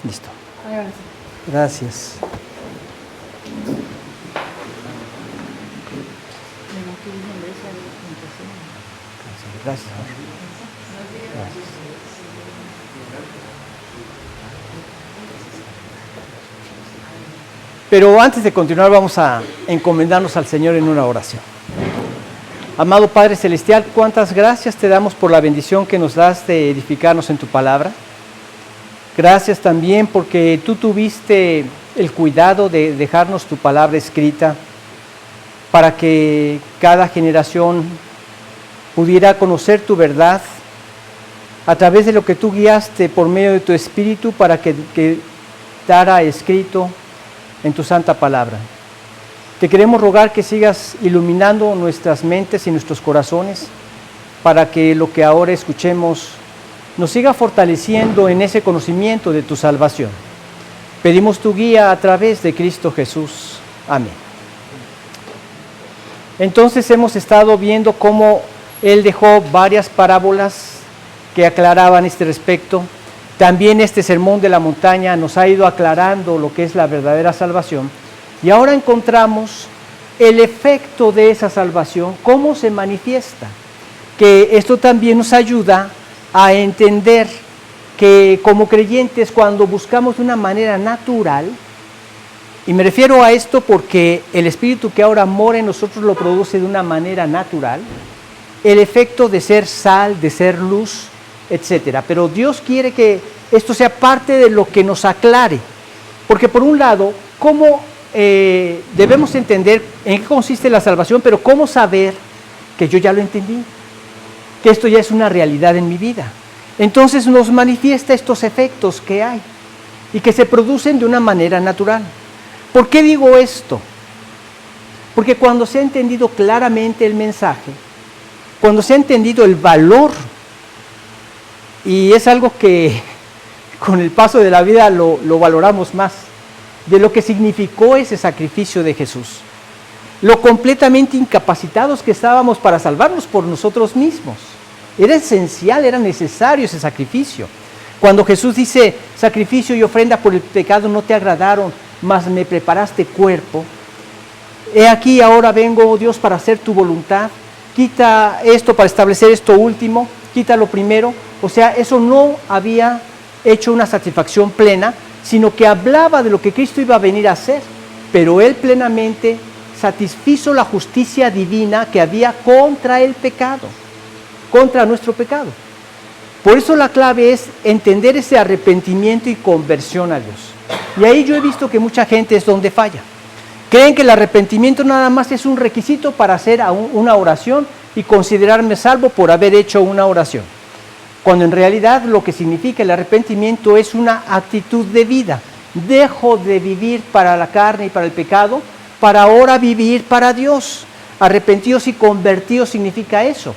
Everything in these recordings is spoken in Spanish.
Listo. Gracias. Gracias. Pero antes de continuar, vamos a encomendarnos al Señor en una oración. Amado Padre Celestial, cuántas gracias te damos por la bendición que nos das de edificarnos en tu palabra. Gracias también porque tú tuviste el cuidado de dejarnos tu palabra escrita para que cada generación pudiera conocer tu verdad a través de lo que tú guiaste por medio de tu Espíritu para que quedara escrito en tu santa palabra. Te queremos rogar que sigas iluminando nuestras mentes y nuestros corazones para que lo que ahora escuchemos nos siga fortaleciendo en ese conocimiento de tu salvación. Pedimos tu guía a través de Cristo Jesús. Amén. Entonces hemos estado viendo cómo Él dejó varias parábolas que aclaraban este respecto. También este sermón de la montaña nos ha ido aclarando lo que es la verdadera salvación. Y ahora encontramos el efecto de esa salvación, cómo se manifiesta. Que esto también nos ayuda a entender que como creyentes, cuando buscamos de una manera natural, y me refiero a esto porque el Espíritu que ahora mora en nosotros lo produce de una manera natural, el efecto de ser sal, de ser luz, etcétera. Pero Dios quiere que esto sea parte de lo que nos aclare, porque por un lado, ¿cómo debemos entender en qué consiste la salvación? Pero ¿cómo saber que yo ya lo entendí? Que esto ya es una realidad en mi vida. Entonces nos manifiesta estos efectos que hay y que se producen de una manera natural. ¿Por qué digo esto? Porque cuando se ha entendido claramente el mensaje, cuando se ha entendido el valor, y es algo que con el paso de la vida lo valoramos más, de lo que significó ese sacrificio de Jesús, lo completamente incapacitados que estábamos para salvarnos por nosotros mismos. Era esencial, era necesario ese sacrificio. Cuando Jesús dice, sacrificio y ofrenda por el pecado no te agradaron, mas me preparaste cuerpo. He aquí, ahora vengo, oh Dios, para hacer tu voluntad. Quita esto para establecer esto último, quita lo primero. O sea, eso no había hecho una satisfacción plena, sino que hablaba de lo que Cristo iba a venir a hacer. Pero Él plenamente satisfizo la justicia divina que había contra el pecado, contra nuestro pecado. Por eso la clave es entender ese arrepentimiento y conversión a Dios. Y ahí yo he visto que mucha gente es donde falla. Creen que el arrepentimiento nada más es un requisito para hacer una oración y considerarme salvo por haber hecho una oración. Cuando en realidad lo que significa el arrepentimiento es una actitud de vida. Dejo de vivir para la carne y para el pecado, para ahora vivir para Dios. Arrepentidos y convertidos significa eso.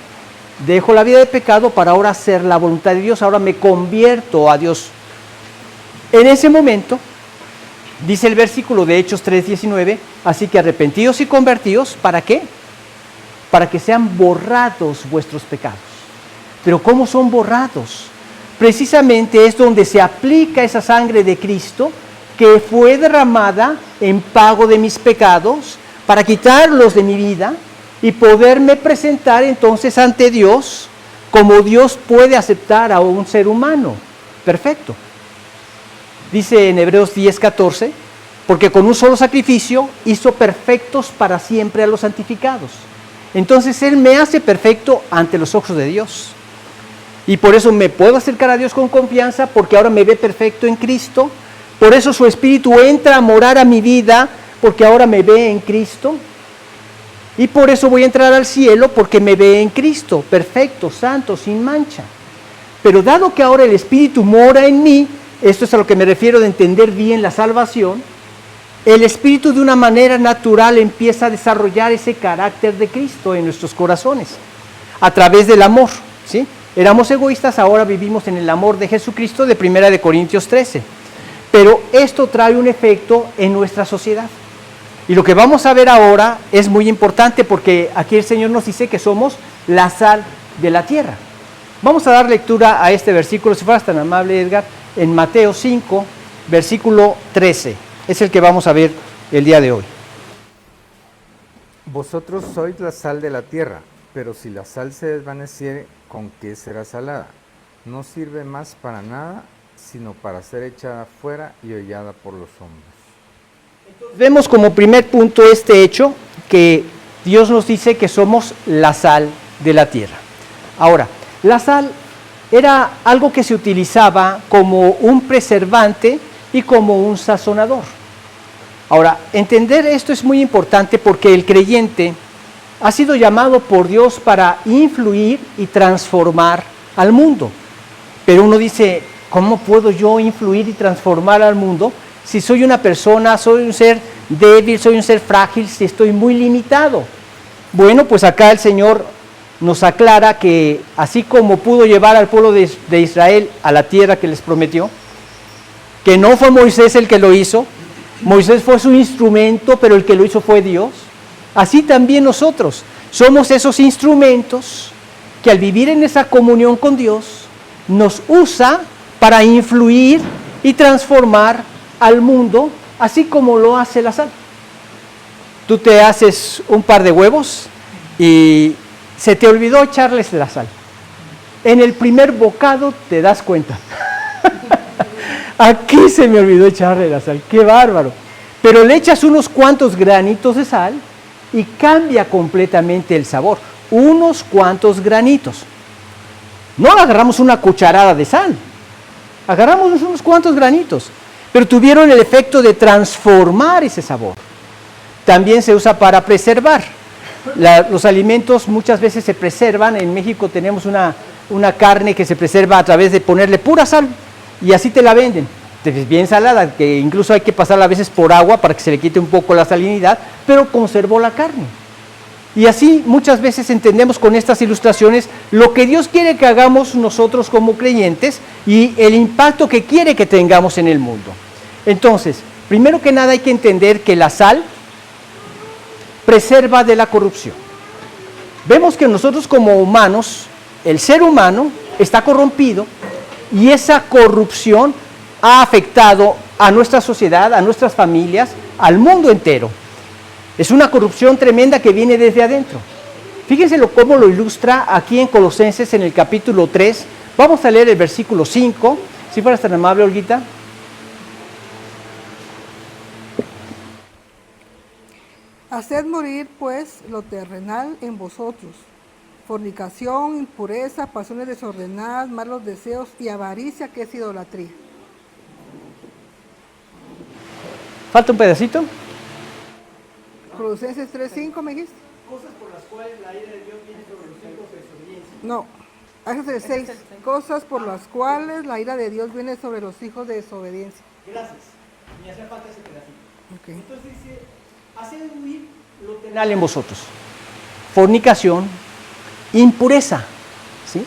Dejo la vida de pecado para ahora hacer la voluntad de Dios, ahora me convierto a Dios. En ese momento, dice el versículo de Hechos 3:19, así que arrepentidos y convertidos, ¿para qué? Para que sean borrados vuestros pecados. Pero ¿cómo son borrados? Precisamente es donde se aplica esa sangre de Cristo que fue derramada en pago de mis pecados para quitarlos de mi vida y poderme presentar entonces ante Dios como Dios puede aceptar a un ser humano. Perfecto. Dice en Hebreos 10:14, porque con un solo sacrificio hizo perfectos para siempre a los santificados. Entonces Él me hace perfecto ante los ojos de Dios. Y por eso me puedo acercar a Dios con confianza, porque ahora me ve perfecto en Cristo. Por eso su Espíritu entra a morar a mi vida, porque ahora me ve en Cristo. Y por eso voy a entrar al cielo, porque me ve en Cristo, perfecto, santo, sin mancha. Pero dado que ahora el Espíritu mora en mí, esto es a lo que me refiero de entender bien la salvación, el Espíritu de una manera natural empieza a desarrollar ese carácter de Cristo en nuestros corazones, a través del amor, ¿sí? Éramos egoístas, ahora vivimos en el amor de Jesucristo de 1 Corintios 13. Pero esto trae un efecto en nuestra sociedad. Y lo que vamos a ver ahora es muy importante porque aquí el Señor nos dice que somos la sal de la tierra. Vamos a dar lectura a este versículo, si fueras tan amable, Edgar, en Mateo 5, versículo 13. Es el que vamos a ver el día de hoy. Vosotros sois la sal de la tierra, pero si la sal se desvaneciere, ¿con qué será salada? No sirve más para nada, sino para ser echada fuera y hollada por los hombres. Vemos como primer punto este hecho, que Dios nos dice que somos la sal de la tierra. Ahora, la sal era algo que se utilizaba como un preservante y como un sazonador. Ahora, entender esto es muy importante porque el creyente ha sido llamado por Dios para influir y transformar al mundo. Pero uno dice, ¿cómo puedo yo influir y transformar al mundo si soy una persona, soy un ser débil, soy un ser frágil, si estoy muy limitado? Bueno, pues acá el Señor nos aclara que así como pudo llevar al pueblo de Israel a la tierra que les prometió, que no fue Moisés el que lo hizo, Moisés fue su instrumento, pero el que lo hizo fue Dios. Así también nosotros somos esos instrumentos que al vivir en esa comunión con Dios, nos usa para influir y transformar al mundo, así como lo hace la sal. Tú te haces un par de huevos y se te olvidó echarles la sal. En el primer bocado te das cuenta. Aquí se me olvidó echarle la sal, qué bárbaro. Pero le echas unos cuantos granitos de sal y cambia completamente el sabor. Unos cuantos granitos. No agarramos una cucharada de sal, agarramos unos cuantos granitos, pero tuvieron el efecto de transformar ese sabor. También se usa para preservar. Los alimentos muchas veces se preservan. En México tenemos una carne que se preserva a través de ponerle pura sal y así te la venden. Es bien salada, que incluso hay que pasarla a veces por agua para que se le quite un poco la salinidad, pero conservó la carne. Y así muchas veces entendemos con estas ilustraciones lo que Dios quiere que hagamos nosotros como creyentes y el impacto que quiere que tengamos en el mundo. Entonces, primero que nada hay que entender que la sal preserva de la corrupción. Vemos que nosotros como humanos, el ser humano está corrompido y esa corrupción ha afectado a nuestra sociedad, a nuestras familias, al mundo entero. Es una corrupción tremenda que viene desde adentro. Fíjense cómo lo ilustra aquí en Colosenses en el capítulo 3. Vamos a leer el versículo 5. Si fueras tan amable, Olguita. Haced morir, pues, lo terrenal en vosotros: fornicación, impureza, pasiones desordenadas, malos deseos y avaricia, que es idolatría. ¿Falta un pedacito? Colosenses 3:5, ¿me dijiste? Cosas por las cuales la ira de Dios viene sobre los hijos de desobediencia. No, ese es el 6. Cosas por las cuales la ira de Dios viene sobre los hijos de desobediencia. Gracias. Me hacía falta ese pedacito. Okay. Entonces dice, haced huir lo terrenal en vosotros. Fornicación, impureza. ¿Sí?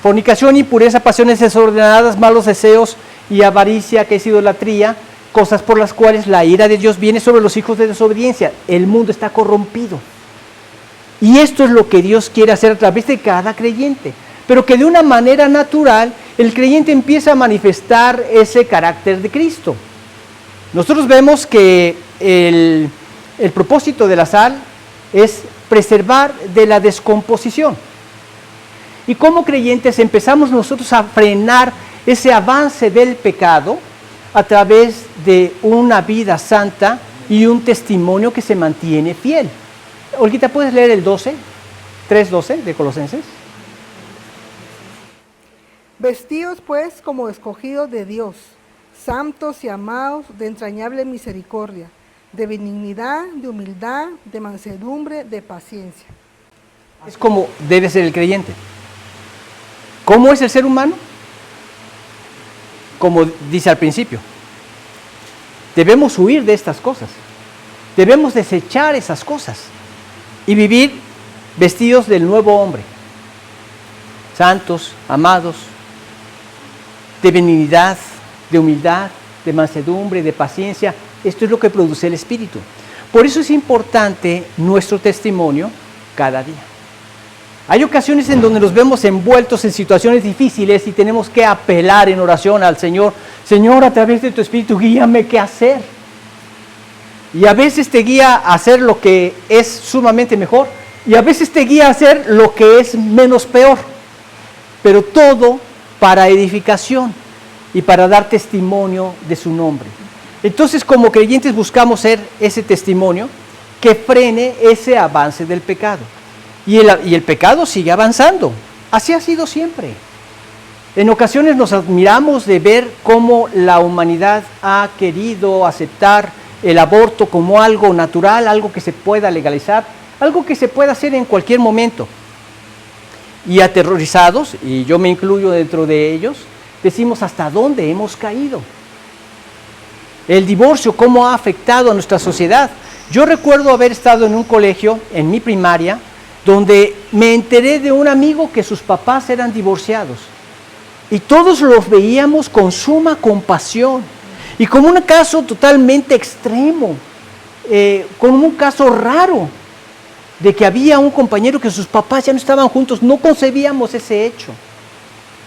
Fornicación, impureza, pasiones desordenadas, malos deseos y avaricia, que es idolatría, cosas por las cuales la ira de Dios viene sobre los hijos de desobediencia. El mundo está corrompido. Y esto es lo que Dios quiere hacer a través de cada creyente. Pero que de una manera natural el creyente empieza a manifestar ese carácter de Cristo. Nosotros vemos que el propósito de la sal es preservar de la descomposición. Y como creyentes empezamos nosotros a frenar ese avance del pecado a través de una vida santa y un testimonio que se mantiene fiel. Olguita, ¿puedes leer el 12? 3:12 de Colosenses. Vestíos, pues, como escogidos de Dios, santos y amados, de entrañable misericordia, de benignidad, de humildad, de mansedumbre, de paciencia. Es como debe ser el creyente. ¿Cómo es el ser humano? Como dice al principio, debemos huir de estas cosas, debemos desechar esas cosas y vivir vestidos del nuevo hombre, santos, amados, de benignidad, de humildad, de mansedumbre, de paciencia. Esto es lo que produce el Espíritu. Por eso es importante nuestro testimonio cada día. Hay ocasiones en donde nos vemos envueltos en situaciones difíciles y tenemos que apelar en oración al Señor. Señor, a través de tu Espíritu, guíame qué hacer. Y a veces te guía a hacer lo que es sumamente mejor, y a veces te guía a hacer lo que es menos peor. Pero todo para edificación y para dar testimonio de su nombre. Entonces, como creyentes buscamos ser ese testimonio que frene ese avance del pecado. Y el pecado sigue avanzando. Así ha sido siempre. En ocasiones nos admiramos de ver cómo la humanidad ha querido aceptar el aborto como algo natural, algo que se pueda legalizar, algo que se pueda hacer en cualquier momento. Y aterrorizados, y yo me incluyo dentro de ellos, decimos hasta dónde hemos caído. El divorcio, cómo ha afectado a nuestra sociedad. Yo recuerdo haber estado en un colegio, en mi primaria, donde me enteré de un amigo que sus papás eran divorciados. Y todos los veíamos con suma compasión. Y como un caso totalmente extremo, como un caso raro, de que había un compañero que sus papás ya no estaban juntos. No concebíamos ese hecho.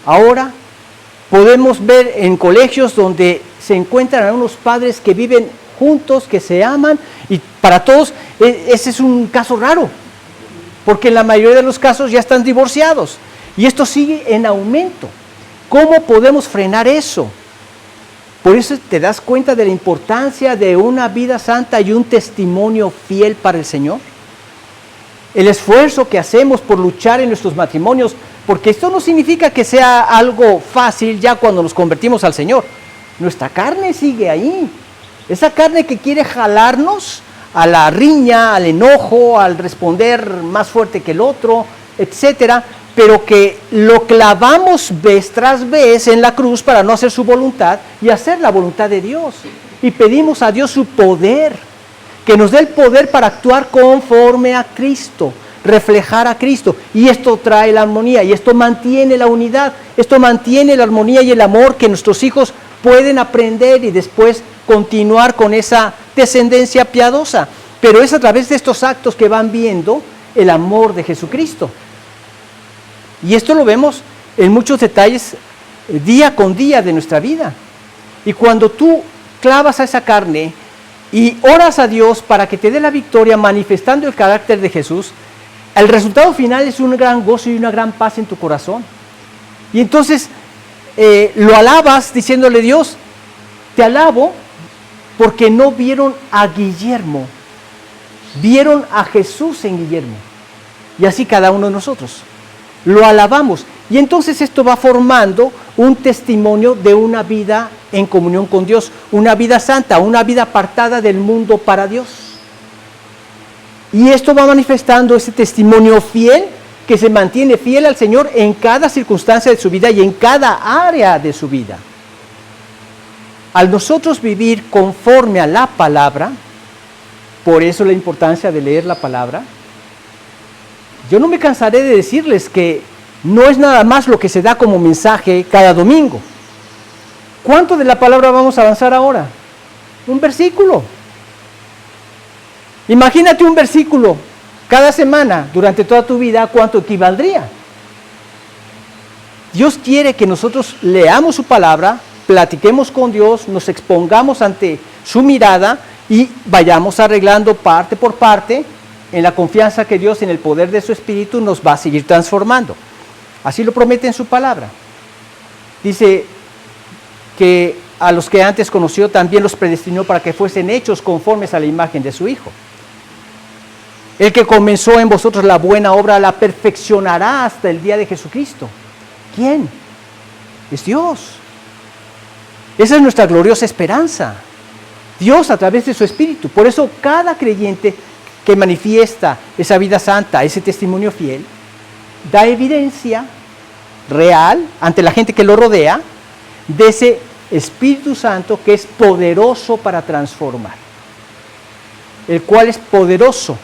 Ahora podemos ver en colegios donde se encuentran a unos padres que viven juntos, que se aman, y para todos ese es un caso raro, porque en la mayoría de los casos ya están divorciados, y esto sigue en aumento. ¿Cómo podemos frenar eso? Por eso te das cuenta de la importancia de una vida santa y un testimonio fiel para el Señor. El esfuerzo que hacemos por luchar en nuestros matrimonios, porque esto no significa que sea algo fácil ya cuando nos convertimos al Señor. Nuestra carne sigue ahí. Esa carne que quiere jalarnos a la riña, al enojo, al responder más fuerte que el otro, etcétera, pero que lo clavamos vez tras vez en la cruz para no hacer su voluntad y hacer la voluntad de Dios. Y pedimos a Dios su poder, que nos dé el poder para actuar conforme a Cristo, reflejar a Cristo. Y esto trae la armonía, y esto mantiene la unidad, esto mantiene la armonía y el amor que nuestros hijos pueden aprender y después continuar con esa descendencia piadosa. Pero es a través de estos actos que van viendo el amor de Jesucristo. Y esto lo vemos en muchos detalles día con día de nuestra vida. Y cuando tú clavas a esa carne y oras a Dios para que te dé la victoria manifestando el carácter de Jesús, el resultado final es un gran gozo y una gran paz en tu corazón. Y entonces lo alabas diciéndole: Dios, te alabo porque no vieron a Guillermo, vieron a Jesús en Guillermo. Y así cada uno de nosotros lo alabamos. Y entonces esto va formando un testimonio de una vida en comunión con Dios, una vida santa, una vida apartada del mundo para Dios. Y esto va manifestando ese testimonio fiel, que se mantiene fiel al Señor en cada circunstancia de su vida y en cada área de su vida. Al nosotros vivir conforme a la palabra, por eso la importancia de leer la palabra, yo no me cansaré de decirles que no es nada más lo que se da como mensaje cada domingo. ¿Cuánto de la palabra vamos a avanzar ahora? Un versículo. Imagínate un versículo cada semana durante toda tu vida, ¿cuánto equivaldría? Dios quiere que nosotros leamos su palabra, platiquemos con Dios, nos expongamos ante su mirada y vayamos arreglando parte por parte en la confianza que Dios, en el poder de su Espíritu, nos va a seguir transformando. Así lo promete en su palabra. Dice que a los que antes conoció también los predestinó para que fuesen hechos conformes a la imagen de su Hijo. El que comenzó en vosotros la buena obra la perfeccionará hasta el día de Jesucristo. ¿Quién? Es Dios. Esa es nuestra gloriosa esperanza. Dios a través de su Espíritu. Por eso cada creyente que manifiesta esa vida santa, ese testimonio fiel, da evidencia real ante la gente que lo rodea de ese Espíritu Santo que es poderoso para transformar, el cual es poderoso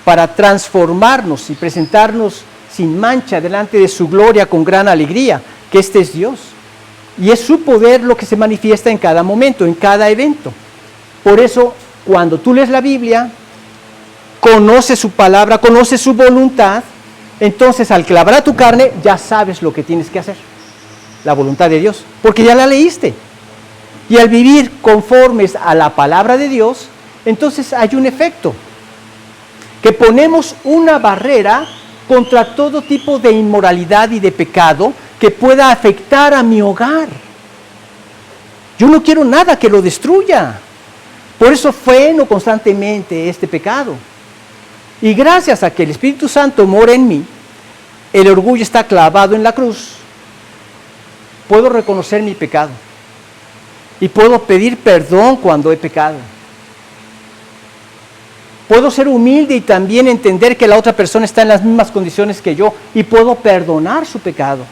para transformarnos y presentarnos sin mancha delante de su gloria con gran alegría, que este es Dios. Y es su poder lo que se manifiesta en cada momento, en cada evento. Por eso, cuando tú lees la Biblia, conoces su palabra, conoces su voluntad, Entonces, al clavar a tu carne, ya sabes lo que tienes que hacer, la voluntad de Dios, porque ya la leíste. Y al vivir conformes a la palabra de Dios, entonces hay un efecto, que ponemos una barrera contra todo tipo de inmoralidad y de pecado que pueda afectar a mi hogar. Yo no quiero nada que lo destruya. Por eso freno constantemente este pecado. Y gracias a que el Espíritu Santo mora en mí, el orgullo está clavado en la cruz, puedo reconocer mi pecado y puedo pedir perdón cuando he pecado. Puedo ser humilde y también entender que la otra persona está en las mismas condiciones que yo y puedo perdonar su pecado.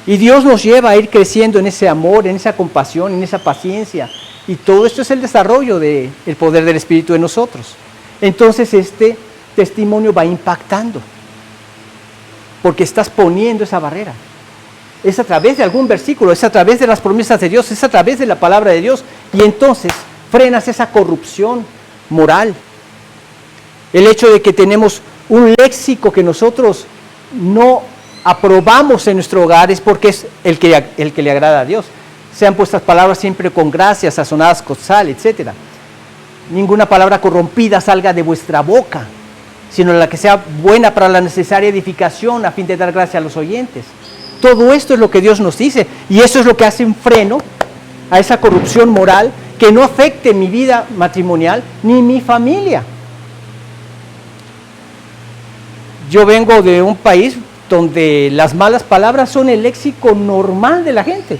Y Dios nos lleva a ir creciendo en ese amor, en esa compasión, en esa paciencia. Y todo esto es el desarrollo del poder del Espíritu en nosotros. Entonces este testimonio va impactando, porque estás poniendo esa barrera. Es a través de algún versículo, es a través de las promesas de Dios, es a través de la palabra de Dios. Y entonces frenas esa corrupción moral. El hecho de que tenemos un léxico que nosotros no aprobamos en nuestro hogar es porque es el que le agrada a Dios. Sean puestas palabras siempre con gracia, sazonadas con sal, etc. Ninguna palabra corrompida salga de vuestra boca, sino la que sea buena para la necesaria edificación a fin de dar gracia a los oyentes. Todo esto es lo que Dios nos dice, y eso es lo que hace un freno a esa corrupción moral que no afecte mi vida matrimonial ni mi familia. Yo vengo de un país donde las malas palabras son el léxico normal de la gente.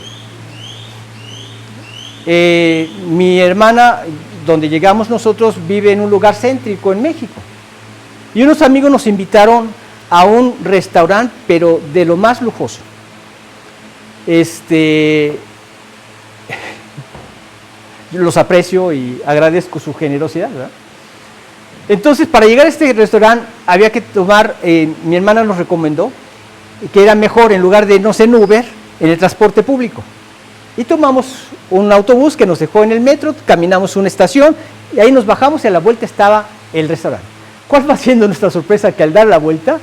Mi hermana, donde llegamos nosotros, vive en un lugar céntrico en México. Y unos amigos nos invitaron a un restaurante, pero de lo más lujoso. Los aprecio y agradezco su generosidad, ¿verdad? Entonces, para llegar a este restaurante había que tomar, mi hermana nos recomendó que era mejor, en lugar de irnos en Uber, en el transporte público. Y tomamos un autobús que nos dejó en el metro, caminamos una estación y ahí nos bajamos y a la vuelta estaba el restaurante. ¿Cuál va siendo nuestra sorpresa? Que al dar la vuelta,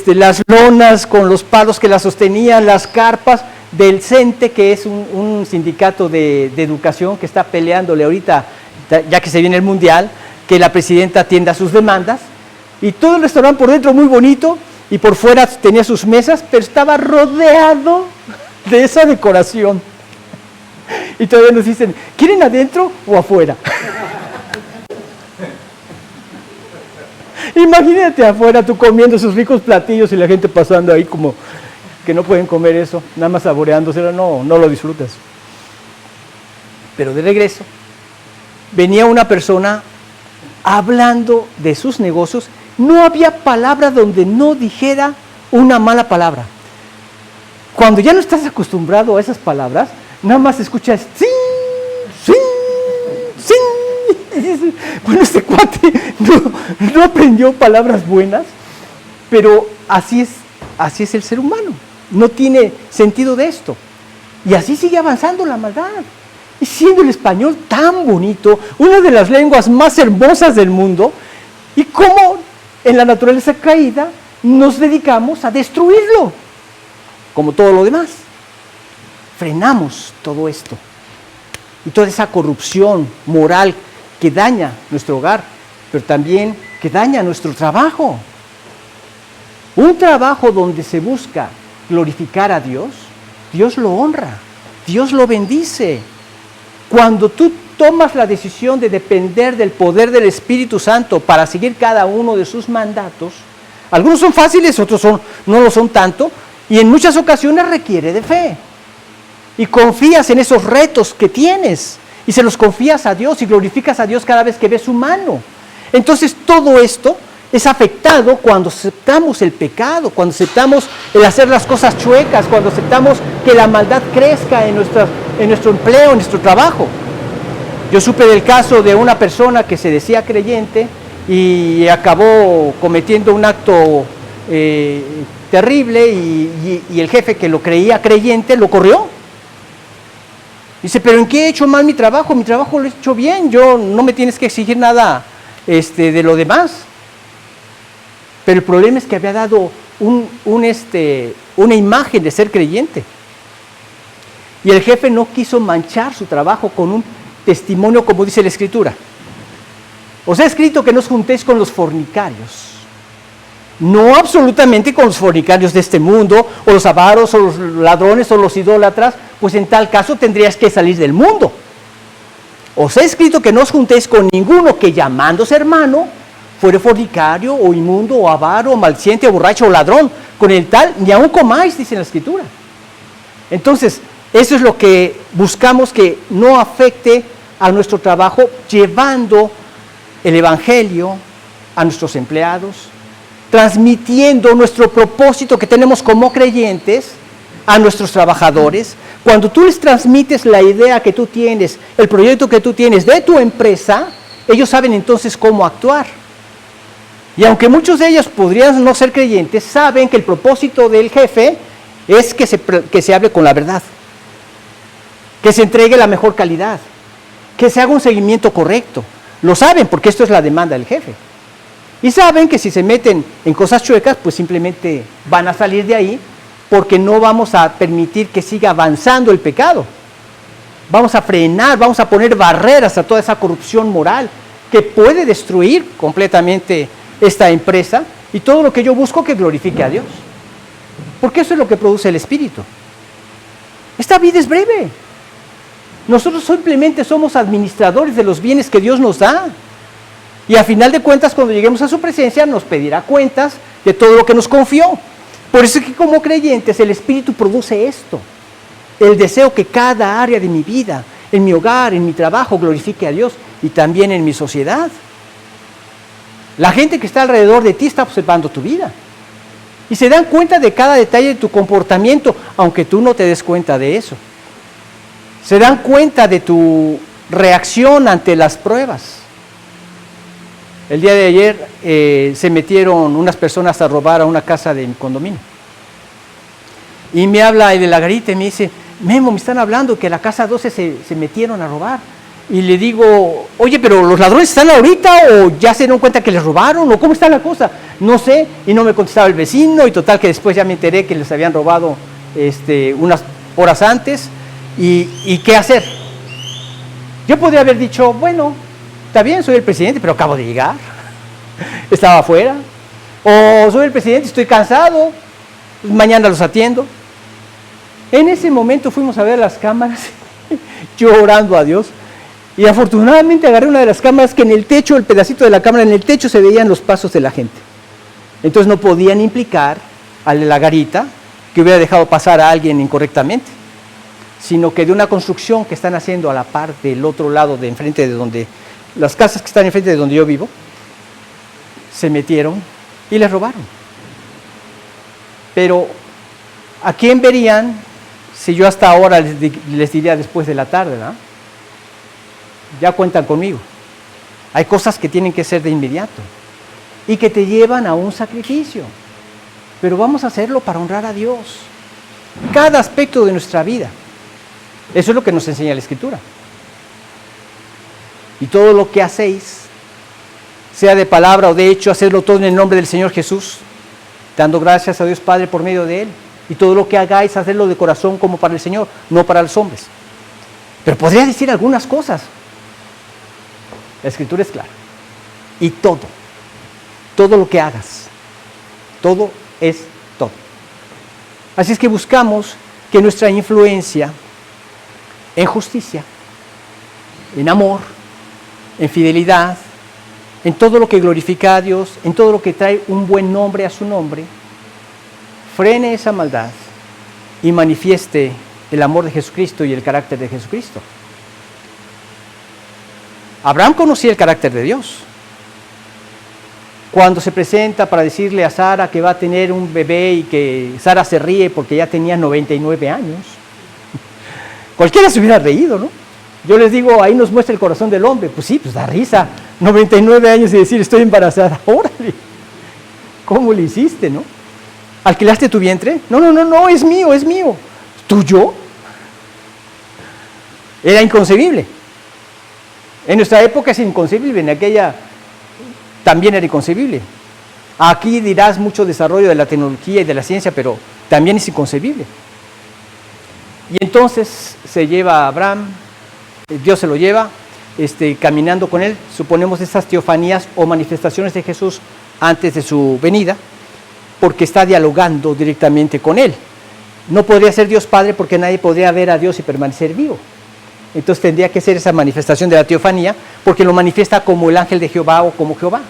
las lonas con los palos que las sostenían, las carpas del CENTE, que es un sindicato de educación que está peleándole ahorita, ya que se viene el mundial, que la presidenta atienda sus demandas, y todo el restaurante por dentro muy bonito, y por fuera tenía sus mesas, pero estaba rodeado de esa decoración. Y todavía nos dicen, ¿quieren adentro o afuera? Imagínate afuera tú comiendo esos ricos platillos y la gente pasando ahí como que no pueden comer eso, nada más saboreándoselo, no lo disfrutas. Pero de regreso, venía una persona hablando de sus negocios, no había palabra donde no dijera una mala palabra. Cuando ya no estás acostumbrado a esas palabras, nada más escuchas sí, sí, sí. Y dices, bueno, este cuate no aprendió palabras buenas, pero así es el ser humano. No tiene sentido de esto. Y así sigue avanzando la maldad. Y siendo el español tan bonito, una de las lenguas más hermosas del mundo, y cómo en la naturaleza caída nos dedicamos a destruirlo, como todo lo demás. Frenamos todo esto y toda esa corrupción moral que daña nuestro hogar, pero también que daña nuestro trabajo. Un trabajo donde se busca glorificar a Dios, Dios lo honra, Dios lo bendice. Cuando tú tomas la decisión de depender del poder del Espíritu Santo para seguir cada uno de sus mandatos, algunos son fáciles, otros no lo son tanto, y en muchas ocasiones requiere de fe. Y confías en esos retos que tienes, y se los confías a Dios y glorificas a Dios cada vez que ves su mano. Entonces todo esto es afectado cuando aceptamos el pecado, cuando aceptamos el hacer las cosas chuecas, cuando aceptamos que la maldad crezca en nuestro empleo, en nuestro trabajo. Yo supe del caso de una persona que se decía creyente y acabó cometiendo un acto terrible y el jefe, que lo creía creyente, lo corrió. Dice, pero ¿en qué he hecho mal mi trabajo? Mi trabajo lo he hecho bien, yo no me tienes que exigir nada de lo demás. Pero el problema es que había dado una imagen de ser creyente. Y el jefe no quiso manchar su trabajo con un testimonio como dice la Escritura. Os he escrito que no os juntéis con los fornicarios. No absolutamente con los fornicarios de este mundo, o los avaros, o los ladrones, o los idólatras, pues en tal caso tendrías que salir del mundo. Os he escrito que no os juntéis con ninguno que llamándose hermano, fuere fornicario, o inmundo, o avaro, o malciente, o borracho, o ladrón. Con el tal, ni aun comáis, dice la Escritura. Entonces, eso es lo que buscamos que no afecte a nuestro trabajo, llevando el Evangelio a nuestros empleados, transmitiendo nuestro propósito que tenemos como creyentes a nuestros trabajadores. Cuando tú les transmites la idea que tú tienes, el proyecto que tú tienes de tu empresa, ellos saben entonces cómo actuar. Y aunque muchos de ellos podrían no ser creyentes, saben que el propósito del jefe es que se hable con la verdad, que se entregue la mejor calidad, que se haga un seguimiento correcto. Lo saben porque esto es la demanda del jefe. Y saben que si se meten en cosas chuecas, pues simplemente van a salir de ahí, porque no vamos a permitir que siga avanzando el pecado. Vamos a frenar, vamos a poner barreras a toda esa corrupción moral que puede destruir completamente esta empresa y todo lo que yo busco que glorifique a Dios. Porque eso es lo que produce el Espíritu. Esta vida es breve. Nosotros simplemente somos administradores de los bienes que Dios nos da. Y a final de cuentas, cuando lleguemos a su presencia, nos pedirá cuentas de todo lo que nos confió. Por eso es que como creyentes el Espíritu produce esto. El deseo que cada área de mi vida, en mi hogar, en mi trabajo, glorifique a Dios y también en mi sociedad. La gente que está alrededor de ti está observando tu vida. Y se dan cuenta de cada detalle de tu comportamiento, aunque tú no te des cuenta de eso. Se dan cuenta de tu reacción ante las pruebas. El día de ayer se metieron unas personas a robar a una casa de mi condominio. Y me habla el de la garita y me dice, Memo, me están hablando que a la casa 12 se metieron a robar. Y le digo, oye, pero ¿los ladrones están ahorita o ya se dieron cuenta que les robaron o cómo está la cosa? No sé, y no me contestaba el vecino y total que después ya me enteré que les habían robado unas horas antes. ¿Y qué hacer? Yo podría haber dicho, bueno, está bien, soy el presidente, pero acabo de llegar, estaba afuera. O soy el presidente, estoy cansado, mañana los atiendo. En ese momento fuimos a ver las cámaras, yo orando a Dios, y afortunadamente agarré una de las cámaras que en el techo, el pedacito de la cámara, en el techo se veían los pasos de la gente. Entonces no podían implicar a la garita que hubiera dejado pasar a alguien incorrectamente, sino que de una construcción que están haciendo a la par del otro lado de enfrente de donde, las casas que están enfrente de donde yo vivo, se metieron y les robaron. Pero, ¿a quién verían si yo hasta ahora les diría después de la tarde, ¿no? Ya cuentan conmigo. Hay cosas que tienen que ser de inmediato y que te llevan a un sacrificio, pero vamos a hacerlo para honrar a Dios. Cada aspecto de nuestra vida. Eso es lo que nos enseña la Escritura. Y todo lo que hacéis, sea de palabra o de hecho, hacedlo todo en el nombre del Señor Jesús, dando gracias a Dios Padre por medio de Él. Y todo lo que hagáis, hacedlo de corazón como para el Señor, no para los hombres. Pero podría decir algunas cosas. La Escritura es clara. Y todo lo que hagas, todo es todo. Así es que buscamos que nuestra influencia en justicia, en amor, en fidelidad, en todo lo que glorifica a Dios, en todo lo que trae un buen nombre a su nombre, frene esa maldad y manifieste el amor de Jesucristo y el carácter de Jesucristo. Abraham conocía el carácter de Dios. Cuando se presenta para decirle a Sara que va a tener un bebé y que Sara se ríe porque ya tenía 99 años, cualquiera se hubiera reído, ¿no? Yo les digo, ahí nos muestra el corazón del hombre. Pues sí, pues da risa. 99 años y decir, estoy embarazada. Órale, ¿cómo le hiciste, no? ¿Alquilaste tu vientre? No, es mío. ¿Tuyo? Era inconcebible. En nuestra época es inconcebible, en aquella también era inconcebible. Aquí dirás mucho desarrollo de la tecnología y de la ciencia, pero también es inconcebible. Y entonces se lleva a Abraham, Dios se lo lleva, caminando con él, suponemos esas teofanías o manifestaciones de Jesús antes de su venida, porque está dialogando directamente con él. No podría ser Dios Padre porque nadie podría ver a Dios y permanecer vivo. Entonces tendría que ser esa manifestación de la teofanía, porque lo manifiesta como el ángel de Jehová o como Jehová.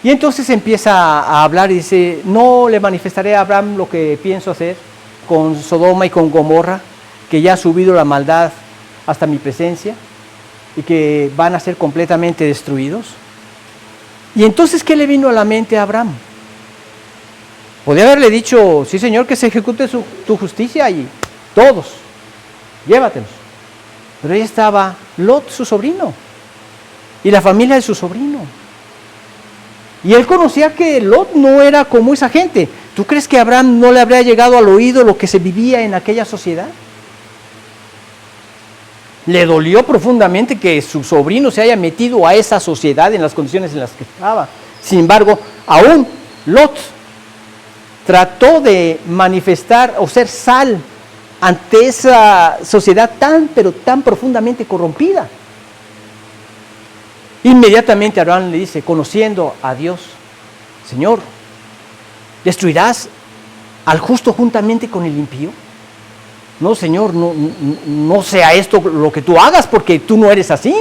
Y entonces empieza a hablar y dice, no le manifestaré a Abraham lo que pienso hacer con Sodoma y con Gomorra, que ya ha subido la maldad hasta mi presencia y que van a ser completamente destruidos. Y entonces, ¿qué le vino a la mente a Abraham? Podría haberle dicho, sí Señor, que se ejecute tu justicia y todos, llévatelos. Pero ahí estaba Lot, su sobrino, y la familia de su sobrino. Y él conocía que Lot no era como esa gente. ¿Tú crees que a Abraham no le habría llegado al oído lo que se vivía en aquella sociedad? Le dolió profundamente que su sobrino se haya metido a esa sociedad en las condiciones en las que estaba. Sin embargo, aún Lot trató de manifestar o ser sal ante esa sociedad pero tan profundamente corrompida. Inmediatamente Abraham le dice, conociendo a Dios, Señor, ¿destruirás al justo juntamente con el impío? No, Señor, no sea esto lo que tú hagas, porque tú no eres así.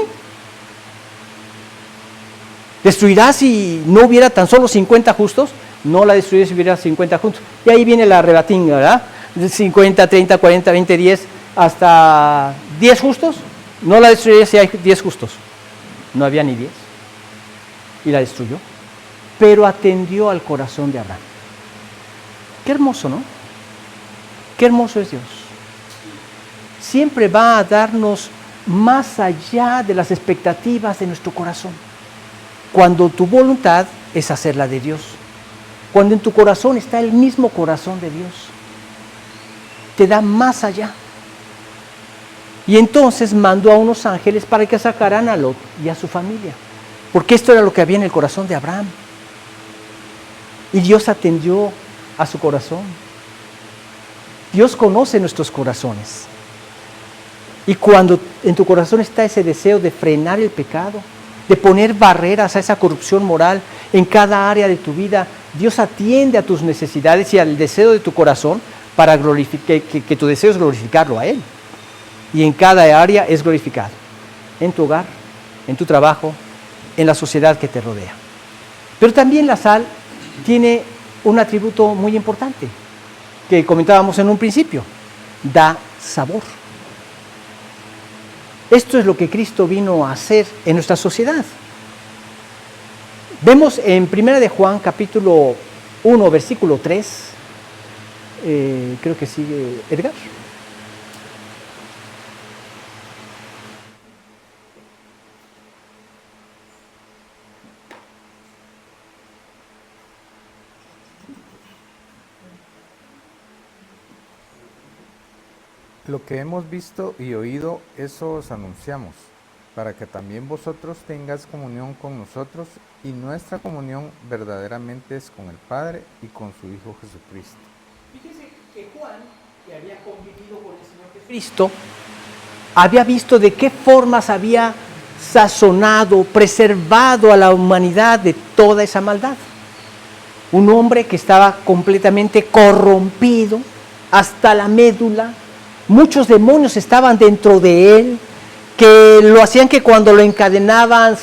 ¿Destruirás si no hubiera tan solo 50 justos? No la destruirás si hubiera 50 justos. Y ahí viene la rebatinga, ¿verdad? 50, 30, 40, 20, 10, hasta 10 justos. No la destruirás si hay 10 justos. No había ni 10. Y la destruyó. Pero atendió al corazón de Abraham. Qué hermoso, ¿no? Qué hermoso es Dios. Siempre va a darnos más allá de las expectativas de nuestro corazón. Cuando tu voluntad es hacer la de Dios. Cuando en tu corazón está el mismo corazón de Dios. Te da más allá. Y entonces mandó a unos ángeles para que sacaran a Lot y a su familia. Porque esto era lo que había en el corazón de Abraham. Y Dios atendió a su corazón. Dios conoce nuestros corazones. Y cuando en tu corazón está ese deseo de frenar el pecado, de poner barreras a esa corrupción moral en cada área de tu vida, Dios atiende a tus necesidades y al deseo de tu corazón para que tu deseo es glorificarlo a Él. Y en cada área es glorificado. En tu hogar, en tu trabajo, en la sociedad que te rodea. Pero también la sal tiene un atributo muy importante que comentábamos en un principio. Da sabor. Esto es lo que Cristo vino a hacer en nuestra sociedad. Vemos en 1 de Juan capítulo 1 versículo 3, creo que sigue Edgar. Lo que hemos visto y oído, eso os anunciamos, para que también vosotros tengáis comunión con nosotros, y nuestra comunión verdaderamente es con el Padre y con su Hijo Jesucristo. Fíjese que Juan, que había convivido con el Señor Jesucristo, había visto de qué formas había sazonado, preservado a la humanidad de toda esa maldad. Un hombre que estaba completamente corrompido hasta la médula. Muchos demonios estaban dentro de él, que lo hacían que cuando lo encadenaban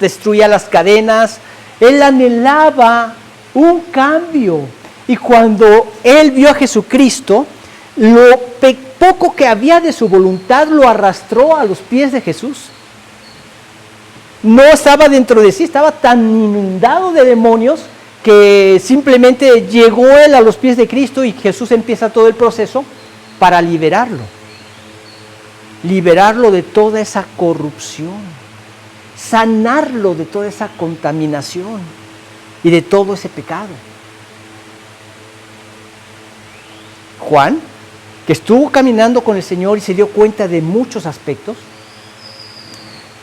destruía las cadenas. Él anhelaba un cambio. Y cuando él vio a Jesucristo, lo poco que había de su voluntad lo arrastró a los pies de Jesús. No estaba dentro de sí, estaba tan inundado de demonios que simplemente llegó él a los pies de Cristo y Jesús empieza todo el proceso para liberarlo de toda esa corrupción, sanarlo de toda esa contaminación y de todo ese pecado. Juan, que estuvo caminando con el Señor y se dio cuenta de muchos aspectos,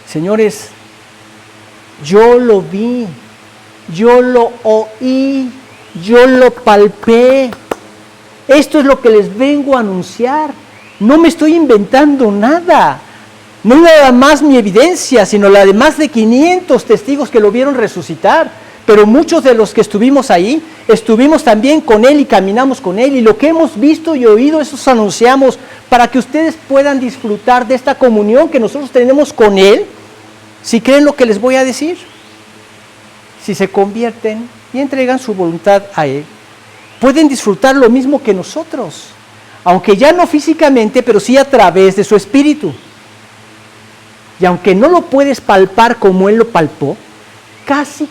señores, yo lo vi yo lo oí, yo lo palpé. Esto es lo que les vengo a anunciar. No me estoy inventando nada. No es nada más mi evidencia, sino la de más de 500 testigos que lo vieron resucitar. Pero muchos de los que estuvimos ahí, estuvimos también con Él y caminamos con Él. Y lo que hemos visto y oído, eso os anunciamos, para que ustedes puedan disfrutar de esta comunión que nosotros tenemos con Él, si creen lo que les voy a decir. Si se convierten y entregan su voluntad a Él, pueden disfrutar lo mismo que nosotros, aunque ya no físicamente, pero sí a través de su Espíritu. Y aunque no lo puedes palpar como Él lo palpó, casi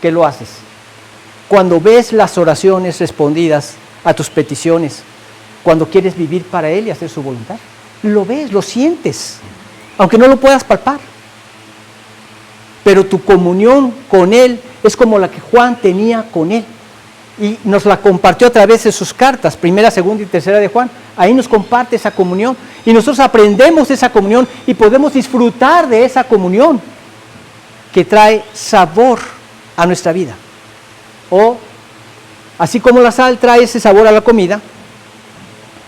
que lo haces. Cuando ves las oraciones respondidas a tus peticiones, cuando quieres vivir para Él y hacer su voluntad, lo ves, lo sientes, aunque no lo puedas palpar. Pero tu comunión con Él es como la que Juan tenía con Él. Y nos la compartió a través de sus cartas, 1, 2 y 3 de Juan. Ahí nos comparte esa comunión. Y nosotros aprendemos de esa comunión y podemos disfrutar de esa comunión que trae sabor a nuestra vida. O, así como la sal trae ese sabor a la comida,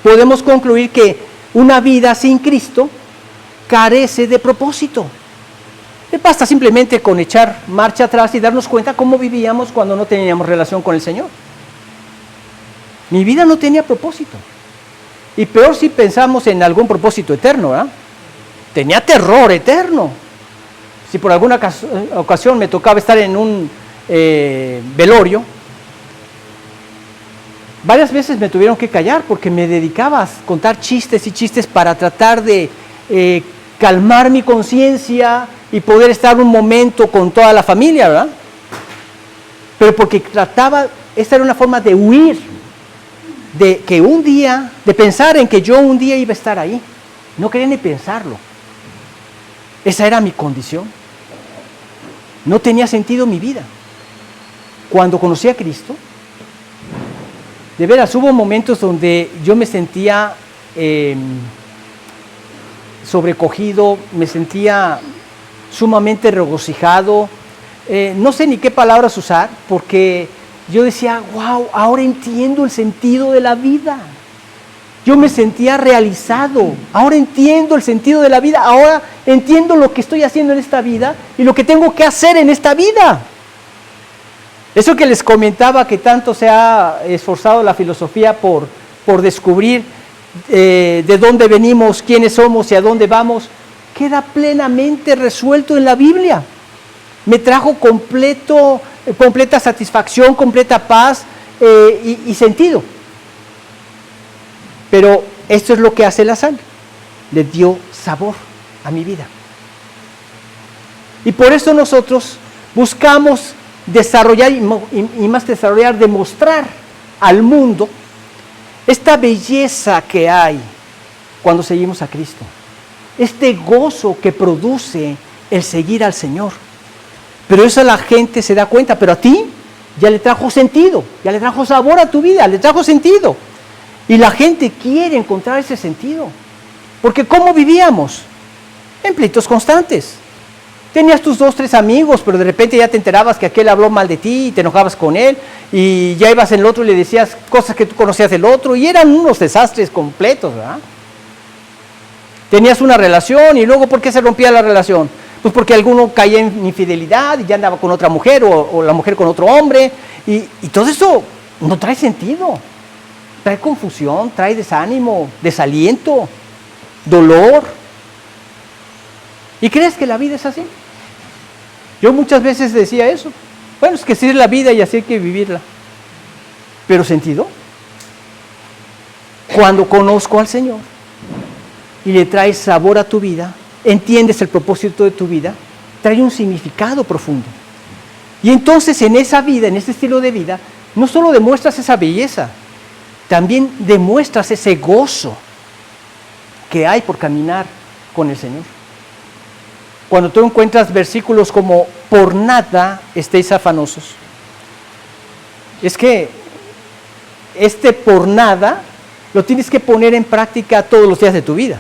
podemos concluir que una vida sin Cristo carece de propósito. Le basta simplemente con echar marcha atrás y darnos cuenta cómo vivíamos cuando no teníamos relación con el Señor. Mi vida no tenía propósito. Y peor si pensamos en algún propósito eterno, ¿verdad? Tenía terror eterno. Si por alguna ocasión me tocaba estar en un velorio, varias veces me tuvieron que callar porque me dedicaba a contar chistes y chistes para tratar de calmar mi conciencia y poder estar un momento con toda la familia, ¿verdad? Pero porque esta era una forma de huir, de que un día, de pensar en que yo un día iba a estar ahí. No quería ni pensarlo. Esa era mi condición. No tenía sentido mi vida. Cuando conocí a Cristo, de veras hubo momentos donde yo me sentía sobrecogido, me sentía sumamente regocijado, no sé ni qué palabras usar, porque yo decía, wow, ahora entiendo el sentido de la vida. Yo me sentía realizado, ahora entiendo el sentido de la vida, ahora entiendo lo que estoy haciendo en esta vida y lo que tengo que hacer en esta vida. Eso que les comentaba, que tanto se ha esforzado la filosofía por descubrir de dónde venimos, quiénes somos y a dónde vamos, queda plenamente resuelto en la Biblia. Me trajo completa satisfacción, completa paz y sentido. Pero esto es lo que hace la sal. Le dio sabor a mi vida. Y por eso nosotros buscamos desarrollar y más desarrollar, demostrar al mundo esta belleza que hay cuando seguimos a Cristo. Este gozo que produce el seguir al Señor. Pero eso la gente se da cuenta, pero a ti ya le trajo sentido, ya le trajo sabor a tu vida, le trajo sentido. Y la gente quiere encontrar ese sentido. Porque ¿cómo vivíamos? En pleitos constantes. Tenías tus 2, 3 amigos, pero de repente ya te enterabas que aquel habló mal de ti y te enojabas con él, y ya ibas en el otro y le decías cosas que tú conocías del otro, y eran unos desastres completos, ¿verdad? Tenías una relación y luego ¿por qué se rompía la relación? Pues porque alguno caía en infidelidad y ya andaba con otra mujer o la mujer con otro hombre, y todo eso no trae sentido. Trae confusión, trae desánimo, desaliento, dolor. ¿Y crees que la vida es así? Yo muchas veces decía eso. Bueno, es que sí es la vida y así hay que vivirla. ¿Pero sentido? Cuando conozco al Señor y le traes sabor a tu vida, entiendes el propósito de tu vida, trae un significado profundo. Y entonces en esa vida, en ese estilo de vida, no solo demuestras esa belleza, también demuestras ese gozo que hay por caminar con el Señor. Cuando tú encuentras versículos como por nada estéis afanosos, es que este por nada lo tienes que poner en práctica todos los días de tu vida.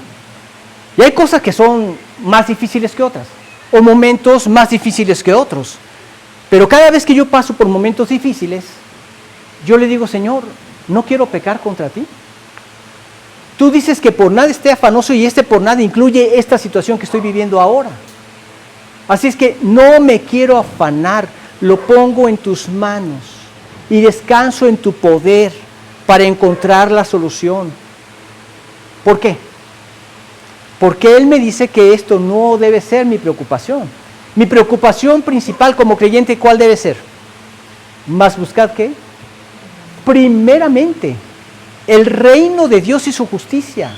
Y hay cosas que son más difíciles que otras, o momentos más difíciles que otros. Pero cada vez que yo paso por momentos difíciles, yo le digo, Señor, no quiero pecar contra ti. Tú dices que por nada esté afanoso y por nada incluye esta situación que estoy viviendo ahora. Así es que no me quiero afanar, lo pongo en tus manos y descanso en tu poder para encontrar la solución. ¿Por qué? Porque Él me dice que esto no debe ser mi preocupación. Mi preocupación principal como creyente, ¿cuál debe ser? Más buscad ¿qué? Primeramente, el reino de Dios y su justicia.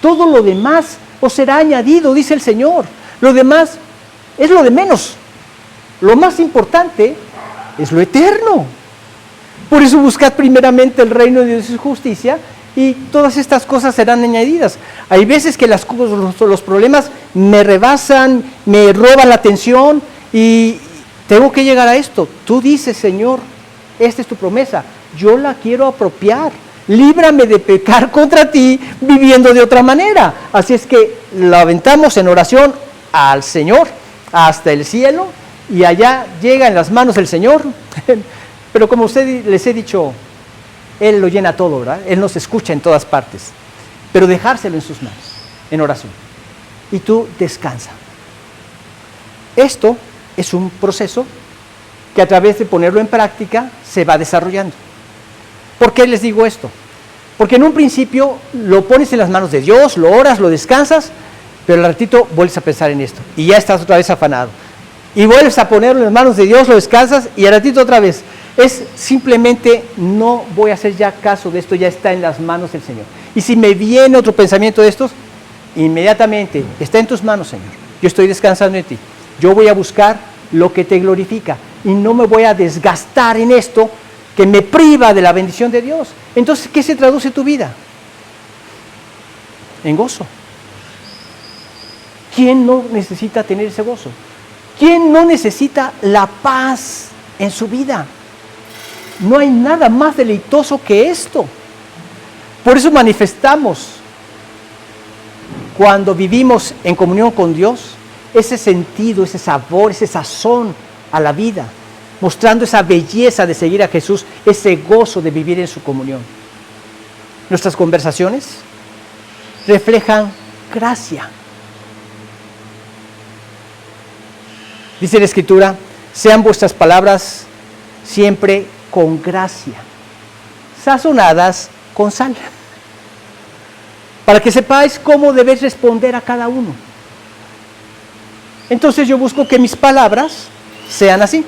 Todo lo demás os será añadido, dice el Señor. Lo demás es lo de menos. Lo más importante es lo eterno. Por eso buscad primeramente el reino de Dios y su justicia, y todas estas cosas serán añadidas. Hay veces que los problemas me rebasan, me roban la atención y tengo que llegar a esto. Tú dices, Señor, esta es tu promesa, yo la quiero apropiar. Líbrame de pecar contra ti viviendo de otra manera. Así es que la aventamos en oración al Señor hasta el cielo y allá llega en las manos del Señor. Pero como les he dicho, Él lo llena todo, ¿verdad? Él nos escucha en todas partes. Pero dejárselo en sus manos, en oración. Y tú descansa. Esto es un proceso que a través de ponerlo en práctica se va desarrollando. ¿Por qué les digo esto? Porque en un principio lo pones en las manos de Dios, lo oras, lo descansas, pero al ratito vuelves a pensar en esto y ya estás otra vez afanado. Y vuelves a ponerlo en las manos de Dios, lo descansas y al ratito otra vez. Es simplemente no voy a hacer ya caso de esto, ya está en las manos del Señor. Y si me viene otro pensamiento de estos, inmediatamente está en tus manos, Señor. Yo estoy descansando en ti. Yo voy a buscar lo que te glorifica y no me voy a desgastar en esto que me priva de la bendición de Dios. Entonces, ¿qué se traduce tu vida? En gozo. ¿Quién no necesita tener ese gozo? ¿Quién no necesita la paz en su vida? No hay nada más deleitoso que esto. Por eso manifestamos, cuando vivimos en comunión con Dios, ese sentido, ese sabor, ese sazón a la vida, mostrando esa belleza de seguir a Jesús, ese gozo de vivir en su comunión. Nuestras conversaciones reflejan gracia. Dice la Escritura, sean vuestras palabras siempre con gracia, sazonadas con sal, para que sepáis cómo debéis responder a cada uno. Entonces yo busco que mis palabras sean así.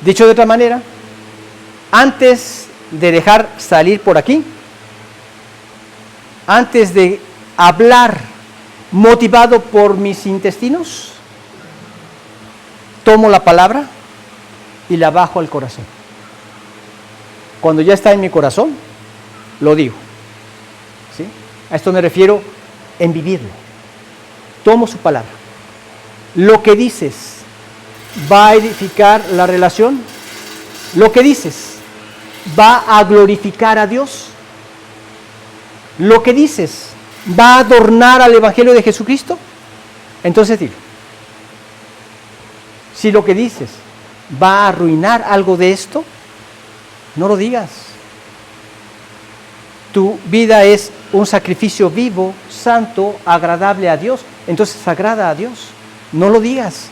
Dicho de otra manera, antes de dejar salir por aquí, antes de hablar motivado por mis intestinos, tomo la palabra y la bajo al corazón. Cuando ya está en mi corazón, lo digo. ¿Sí? A esto me refiero en vivirlo. Tomo su palabra. Lo que dices va a edificar la relación. Lo que dices va a glorificar a Dios. Lo que dices va a adornar al Evangelio de Jesucristo. Entonces dilo. Si lo que dices va a arruinar algo de esto, no lo digas. Tu vida es un sacrificio vivo, santo, agradable a Dios. Entonces agrada a Dios. No lo digas.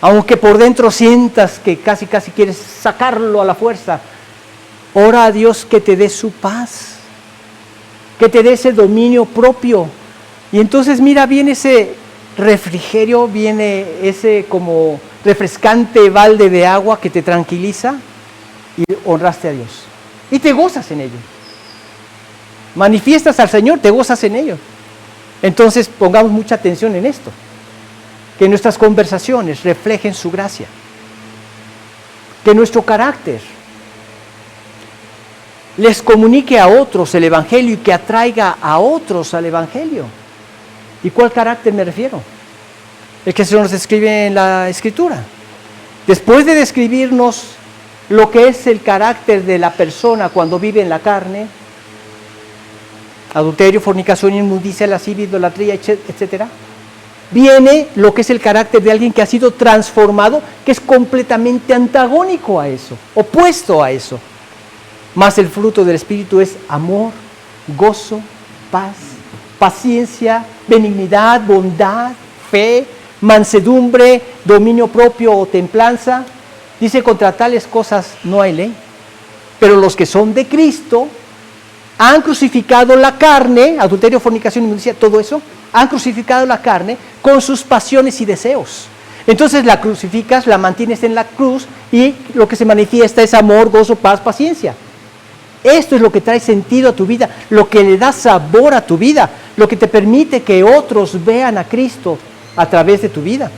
Aunque por dentro sientas que casi quieres sacarlo a la fuerza, ora a Dios que te dé su paz, que te dé ese dominio propio. Y entonces mira, viene ese refrigerio, viene ese como refrescante balde de agua que te tranquiliza y honraste a Dios. Y te gozas en ello. Manifiestas al Señor, te gozas en ello. Entonces pongamos mucha atención en esto. Que nuestras conversaciones reflejen su gracia. Que nuestro carácter les comunique a otros el Evangelio y que atraiga a otros al Evangelio. ¿Y cuál carácter me refiero? El que se nos describe en la Escritura. Después de describirnos lo que es el carácter de la persona cuando vive en la carne, adulterio, fornicación, inmundicia, lascivia, idolatría, etc., viene lo que es el carácter de alguien que ha sido transformado, que es completamente antagónico a eso, opuesto a eso. Mas el fruto del Espíritu es amor, gozo, paz, paciencia, benignidad, bondad, fe, mansedumbre, dominio propio o templanza. Dice, contra tales cosas no hay ley. Pero los que son de Cristo han crucificado la carne, adulterio, fornicación, inmundicia, todo eso, han crucificado la carne con sus pasiones y deseos. Entonces la crucificas, la mantienes en la cruz y lo que se manifiesta es amor, gozo, paz, paciencia. Esto es lo que trae sentido a tu vida, lo que le da sabor a tu vida, lo que te permite que otros vean a Cristo a través de tu vida.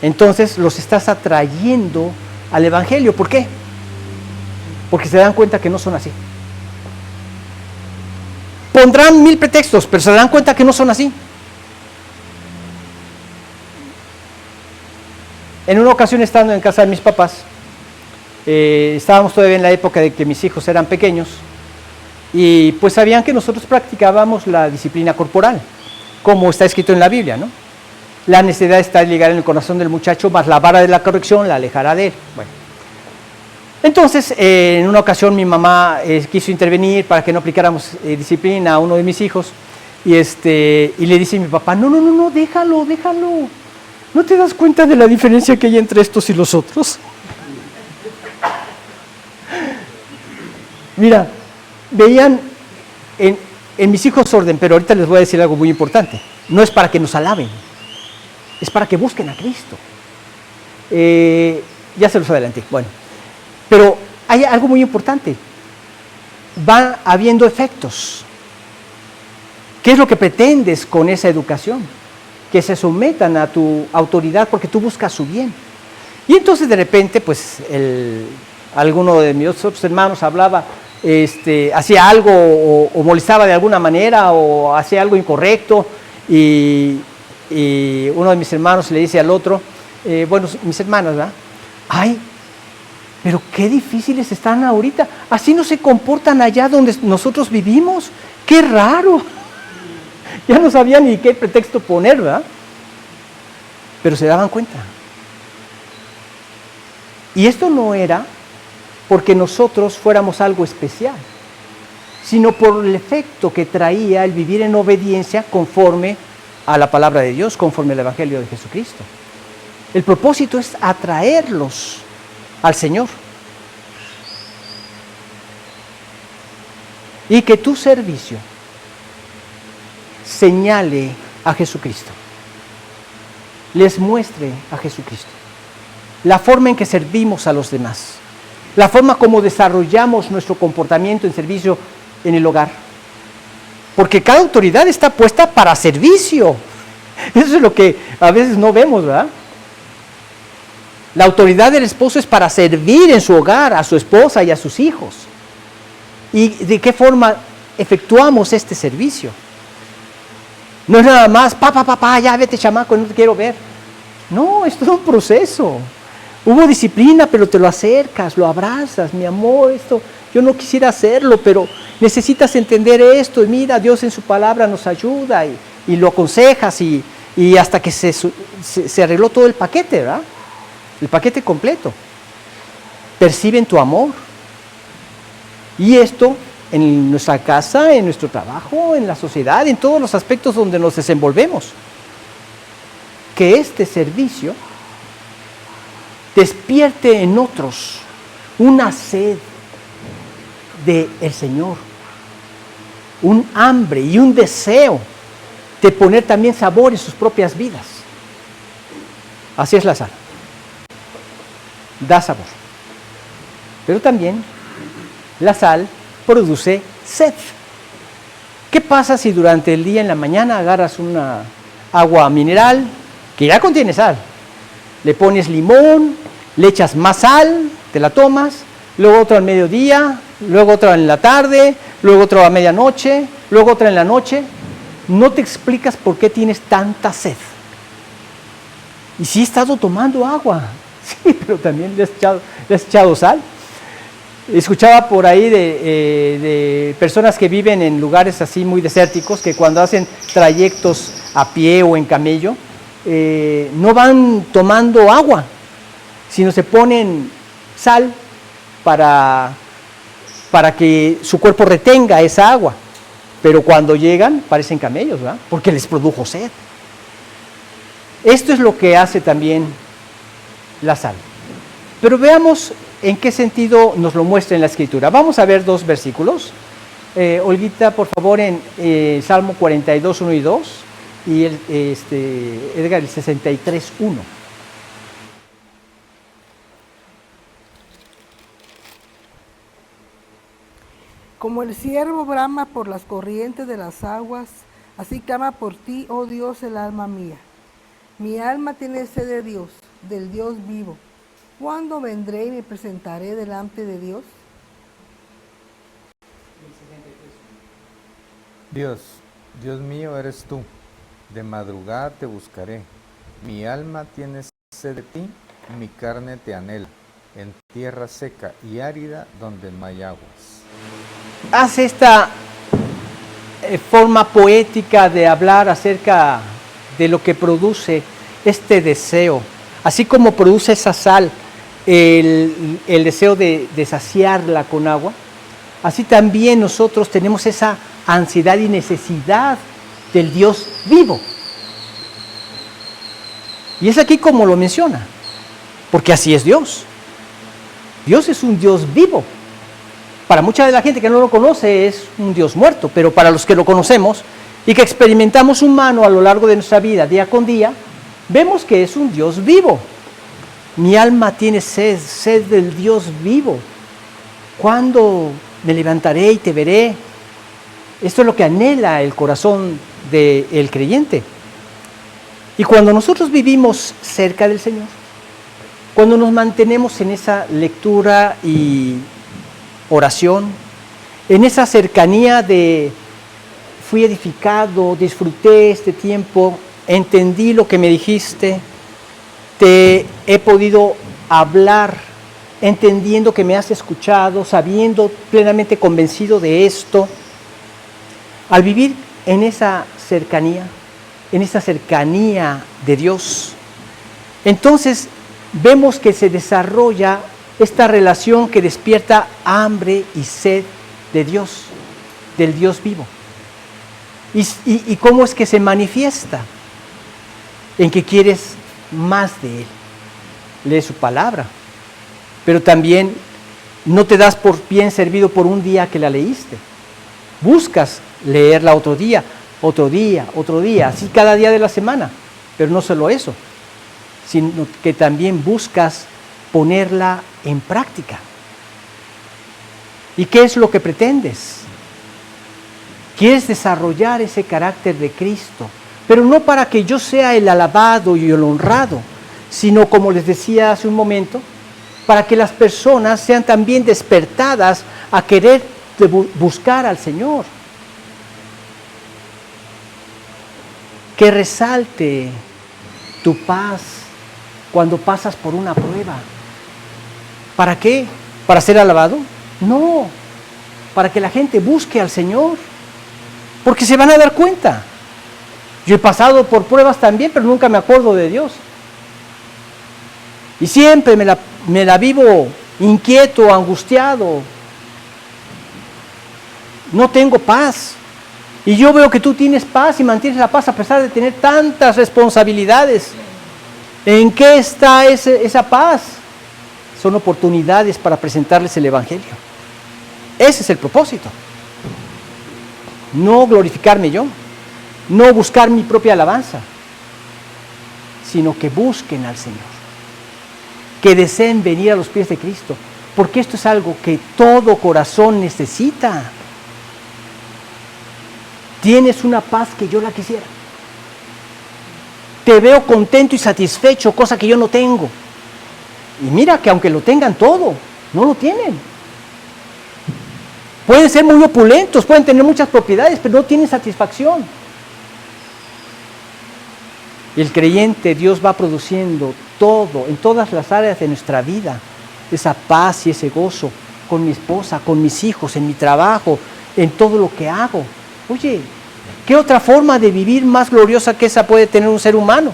Entonces los estás atrayendo al Evangelio. ¿Por qué? Porque se dan cuenta que no son así. Pondrán 1000 pretextos, pero se dan cuenta que no son así. En una ocasión, estando en casa de mis papás, estábamos todavía en la época de que mis hijos eran pequeños, y pues sabían que nosotros practicábamos la disciplina corporal, como está escrito en la Biblia, ¿no? La necesidad está de ligar en el corazón del muchacho, más la vara de la corrección la alejará de él. Bueno. Entonces, en una ocasión mi mamá quiso intervenir para que no aplicáramos disciplina a uno de mis hijos, y le dice a mi papá, no, déjalo. ¿No te das cuenta de la diferencia que hay entre estos y los otros? Mira, veían en mis hijos orden, pero ahorita les voy a decir algo muy importante. No es para que nos alaben, es para que busquen a Cristo. Ya se los adelanté. Bueno, pero hay algo muy importante. Van habiendo efectos. ¿Qué es lo que pretendes con esa educación? Que se sometan a tu autoridad porque tú buscas su bien. Y entonces de repente, pues, alguno de mis otros hermanos hablaba, hacía algo o molestaba de alguna manera o hacía algo incorrecto, y uno de mis hermanos le dice al otro, bueno, mis hermanos, ¿verdad? Ay, pero qué difíciles están ahorita, así no se comportan allá donde nosotros vivimos, qué raro. Ya no sabían ni qué pretexto poner, ¿verdad? Pero se daban cuenta. Y esto no era porque nosotros fuéramos algo especial, sino por el efecto que traía el vivir en obediencia conforme a la palabra de Dios, conforme al Evangelio de Jesucristo. El propósito es atraerlos al Señor. Y que tu servicio señale a Jesucristo, les muestre a Jesucristo, la forma en que servimos a los demás, la forma como desarrollamos nuestro comportamiento en servicio en el hogar, porque cada autoridad está puesta para servicio. Eso es lo que a veces no vemos, ¿verdad? La autoridad del esposo es para servir en su hogar a su esposa y a sus hijos. ¿Y de qué forma efectuamos este servicio? No es nada más, papá, ya vete chamaco, no te quiero ver. No, es todo un proceso. Hubo disciplina, pero te lo acercas, lo abrazas, mi amor, esto, yo no quisiera hacerlo, pero necesitas entender esto, y mira, Dios en su palabra nos ayuda, y lo aconsejas, y hasta que se arregló todo el paquete, ¿verdad? El paquete completo. Perciben tu amor. Y esto en nuestra casa, en nuestro trabajo, en la sociedad, en todos los aspectos donde nos desenvolvemos. Que este servicio despierte en otros una sed del Señor, un hambre y un deseo de poner también sabor en sus propias vidas. Así es la sal. Da sabor. Pero también la sal produce sed. ¿Qué pasa si durante el día en la mañana agarras una agua mineral que ya contiene sal? Le pones limón, le echas más sal, te la tomas, luego otra al mediodía, luego otra en la tarde, luego otra a medianoche, luego otra en la noche. No te explicas por qué tienes tanta sed. Y sí he estado tomando agua, sí, pero también le has echado sal. Escuchaba por ahí de personas que viven en lugares así muy desérticos, que cuando hacen trayectos a pie o en camello, no van tomando agua, sino se ponen sal para que su cuerpo retenga esa agua. Pero cuando llegan, parecen camellos, ¿verdad? Porque les produjo sed. Esto es lo que hace también la sal. Pero veamos en qué sentido nos lo muestra en la Escritura. Vamos a ver 2 versículos. Olguita, por favor, en Salmo 42, 1 y 2, y Edgar, el 63, 1. Como el ciervo brama por las corrientes de las aguas, así clama por ti, oh Dios, el alma mía. Mi alma tiene sed de Dios, del Dios vivo. ¿Cuándo vendré y me presentaré delante de Dios? Dios, Dios mío eres tú, de madrugada te buscaré. Mi alma tiene sed de ti, mi carne te anhela, en tierra seca y árida donde no hay aguas. Hace esta forma poética de hablar acerca de lo que produce este deseo, así como produce esa sal, el deseo de saciarla con agua, así también nosotros tenemos esa ansiedad y necesidad del Dios vivo. Y es aquí como lo menciona, porque así es Dios. Dios es un Dios vivo. Para mucha de la gente que no lo conoce es un Dios muerto, pero para los que lo conocemos y que experimentamos su mano a lo largo de nuestra vida, día con día, vemos que es un Dios vivo. Mi alma tiene sed, sed del Dios vivo. ¿Cuándo me levantaré y te veré? Esto es lo que anhela el corazón del creyente. Y cuando nosotros vivimos cerca del Señor, cuando nos mantenemos en esa lectura y oración, en esa cercanía de fui edificado, disfruté este tiempo, entendí lo que me dijiste, te he podido hablar, entendiendo que me has escuchado, sabiendo, plenamente convencido de esto. Al vivir en esa cercanía de Dios, entonces vemos que se desarrolla esta relación que despierta hambre y sed de Dios, del Dios vivo. ¿Y cómo es que se manifiesta? En que quieres más de Él. Lees su palabra, pero también no te das por bien servido por un día que la leíste. Buscas leerla otro día, así cada día de la semana. Pero no solo eso, sino que también buscas ponerla en práctica. ¿Y qué es lo que pretendes? Quieres desarrollar ese carácter de Cristo, pero no para que yo sea el alabado y el honrado, sino, como les decía hace un momento, para que las personas sean también despertadas a querer buscar al Señor. Que resalte tu paz cuando pasas por una prueba. ¿Para qué? ¿Para ser alabado? No, para que la gente busque al Señor, porque se van a dar cuenta. Yo he pasado por pruebas también, pero nunca me acuerdo de Dios. Y siempre me la vivo inquieto, angustiado. No tengo paz. Y yo veo que tú tienes paz y mantienes la paz a pesar de tener tantas responsabilidades. ¿En qué está esa paz? Son oportunidades para presentarles el Evangelio. Ese es el propósito. No glorificarme yo, no buscar mi propia alabanza, sino que busquen al Señor, que deseen venir a los pies de Cristo, porque esto es algo que todo corazón necesita. Tienes una paz que yo la quisiera. Te veo contento y satisfecho, cosa que yo no tengo. Y mira que aunque lo tengan todo, no lo tienen. Pueden ser muy opulentos, pueden tener muchas propiedades, pero no tienen satisfacción. Y el creyente, Dios va produciendo todo, en todas las áreas de nuestra vida, esa paz y ese gozo con mi esposa, con mis hijos, en mi trabajo, en todo lo que hago. Oye, ¿Qué otra forma de vivir más gloriosa que esa puede tener un ser humano?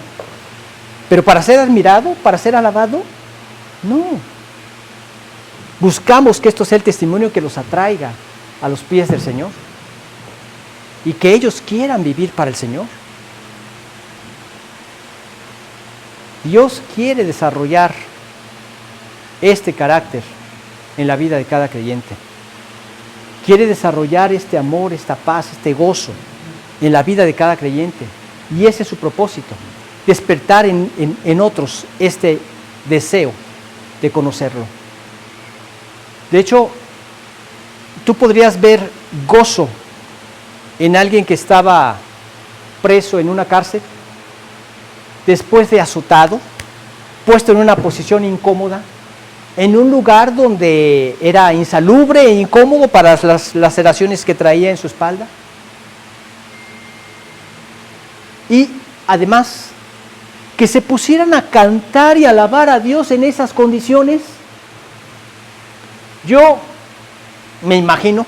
Pero para ser admirado, para ser alabado, no. Buscamos que esto sea el testimonio que los atraiga a los pies del Señor y que ellos quieran vivir para el Señor. Dios quiere desarrollar este carácter en la vida de cada creyente. Quiere desarrollar este amor, esta paz, este gozo en la vida de cada creyente. Y ese es su propósito, despertar en otros este deseo de conocerlo. De hecho, tú podrías ver gozo en alguien que estaba preso en una cárcel, después de azotado, puesto en una posición incómoda, en un lugar donde era insalubre e incómodo para las laceraciones que traía en su espalda. Y además, que se pusieran a cantar y alabar a Dios en esas condiciones. Yo me imagino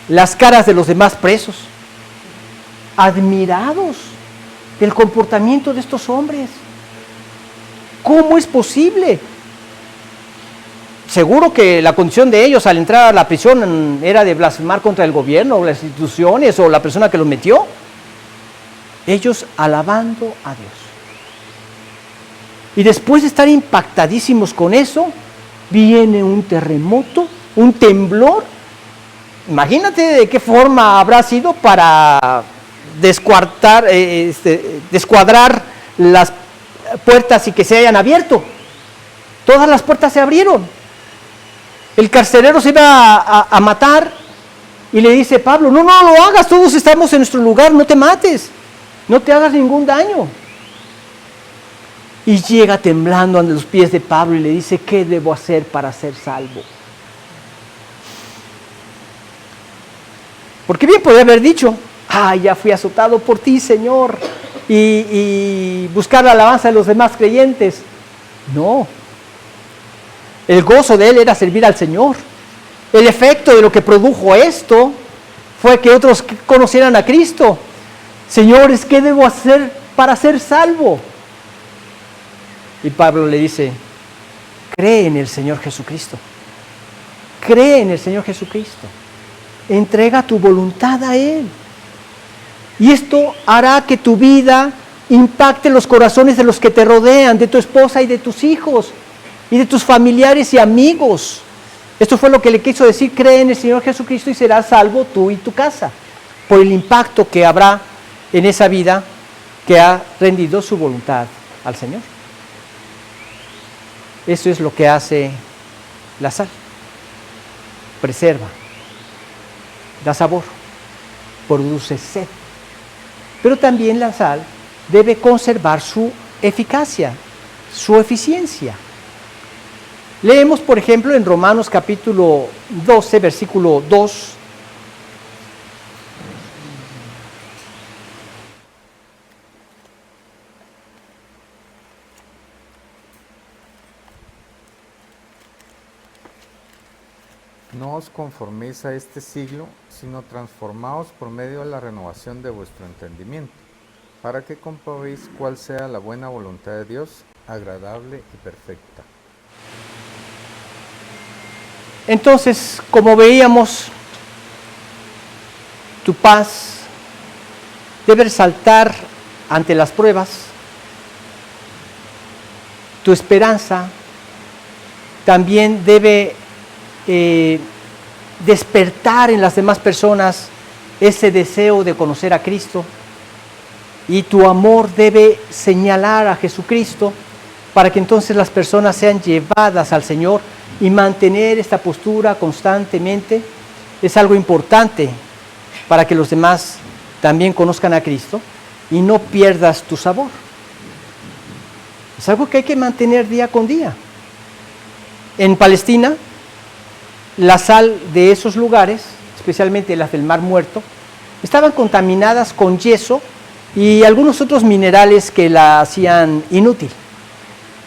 las caras de los demás presos, admirados del comportamiento de estos hombres. ¿Cómo es posible? Seguro que la condición de ellos al entrar a la prisión era de blasfemar contra el gobierno o las instituciones o la persona que los metió. Ellos alabando a Dios. Y después de estar impactadísimos con eso, viene un terremoto, un temblor. Imagínate de qué forma habrá sido para descuadrar las puertas y que se hayan abierto. Todas las puertas se abrieron. El carcelero se iba a matar y le dice Pablo, no lo hagas, todos estamos en nuestro lugar, no te mates, no te hagas ningún daño. Y llega temblando ante los pies de Pablo y le dice, ¿qué debo hacer para ser salvo? Porque bien podría haber dicho, ya fui azotado por ti, Señor, y buscar la alabanza de los demás creyentes. No. El gozo de él era servir al Señor. El efecto de lo que produjo esto fue que otros conocieran a Cristo. Señores, ¿qué debo hacer para ser salvo? Y Pablo le dice, cree en el Señor Jesucristo. Cree en el Señor Jesucristo. Entrega tu voluntad a Él. Y esto hará que tu vida impacte los corazones de los que te rodean, de tu esposa y de tus hijos, y de tus familiares y amigos. Esto fue lo que le quiso decir, cree en el Señor Jesucristo y serás salvo tú y tu casa, por el impacto que habrá en esa vida que ha rendido su voluntad al Señor. Eso es lo que hace la sal. Preserva, da sabor, produce sed. Pero también la sal debe conservar su eficacia, su eficiencia. Leemos, por ejemplo, en Romanos capítulo 12, versículo 2. No os conforméis a este siglo, sino transformaos por medio de la renovación de vuestro entendimiento, para que comprobéis cuál sea la buena voluntad de Dios, agradable y perfecta. Entonces, como veíamos, tu paz debe resaltar ante las pruebas, tu esperanza también debe despertar en las demás personas ese deseo de conocer a Cristo, y tu amor debe señalar a Jesucristo para que entonces las personas sean llevadas al Señor. Y mantener esta postura constantemente es algo importante para que los demás también conozcan a Cristo y no pierdas tu sabor. Es algo que hay que mantener día con día. En Palestina, la sal de esos lugares, especialmente las del Mar Muerto, estaban contaminadas con yeso y algunos otros minerales que la hacían inútil.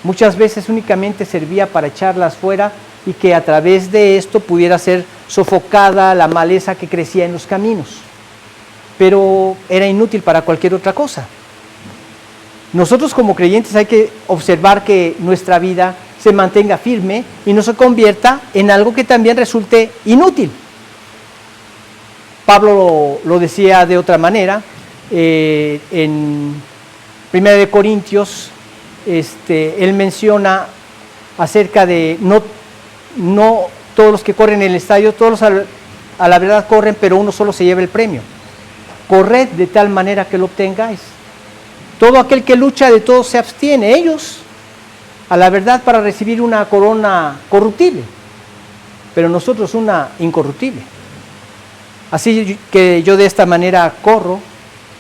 Muchas veces únicamente servía para echarlas fuera y que a través de esto pudiera ser sofocada la maleza que crecía en los caminos. pero era inútil para cualquier otra cosa. Nosotros como creyentes hay que observar que nuestra vida se mantenga firme y no se convierta en algo que también resulte inútil. Pablo lo decía de otra manera, en 1 de Corintios, él menciona acerca de no todos los que corren en el estadio, todos a la verdad corren, pero uno solo se lleva el premio. Corred de tal manera que lo obtengáis. Todo aquel que lucha de todo se abstiene, ellos a la verdad para recibir una corona corruptible, pero nosotros una incorruptible. Así que yo de esta manera corro,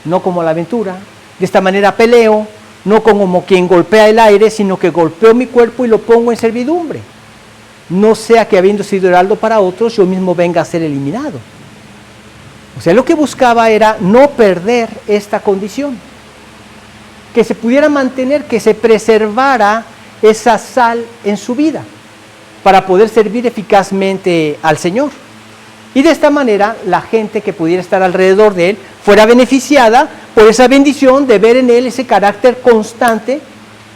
no como la aventura, de esta manera peleo, no como quien golpea el aire, sino que golpeo mi cuerpo y lo pongo en servidumbre. No sea que habiendo sido heraldo para otros, yo mismo venga a ser eliminado. O sea, lo que buscaba era no perder esta condición, que se pudiera mantener, que se preservara esa sal en su vida, para poder servir eficazmente al Señor. Y de esta manera, la gente que pudiera estar alrededor de él fuera beneficiada por esa bendición de ver en él ese carácter constante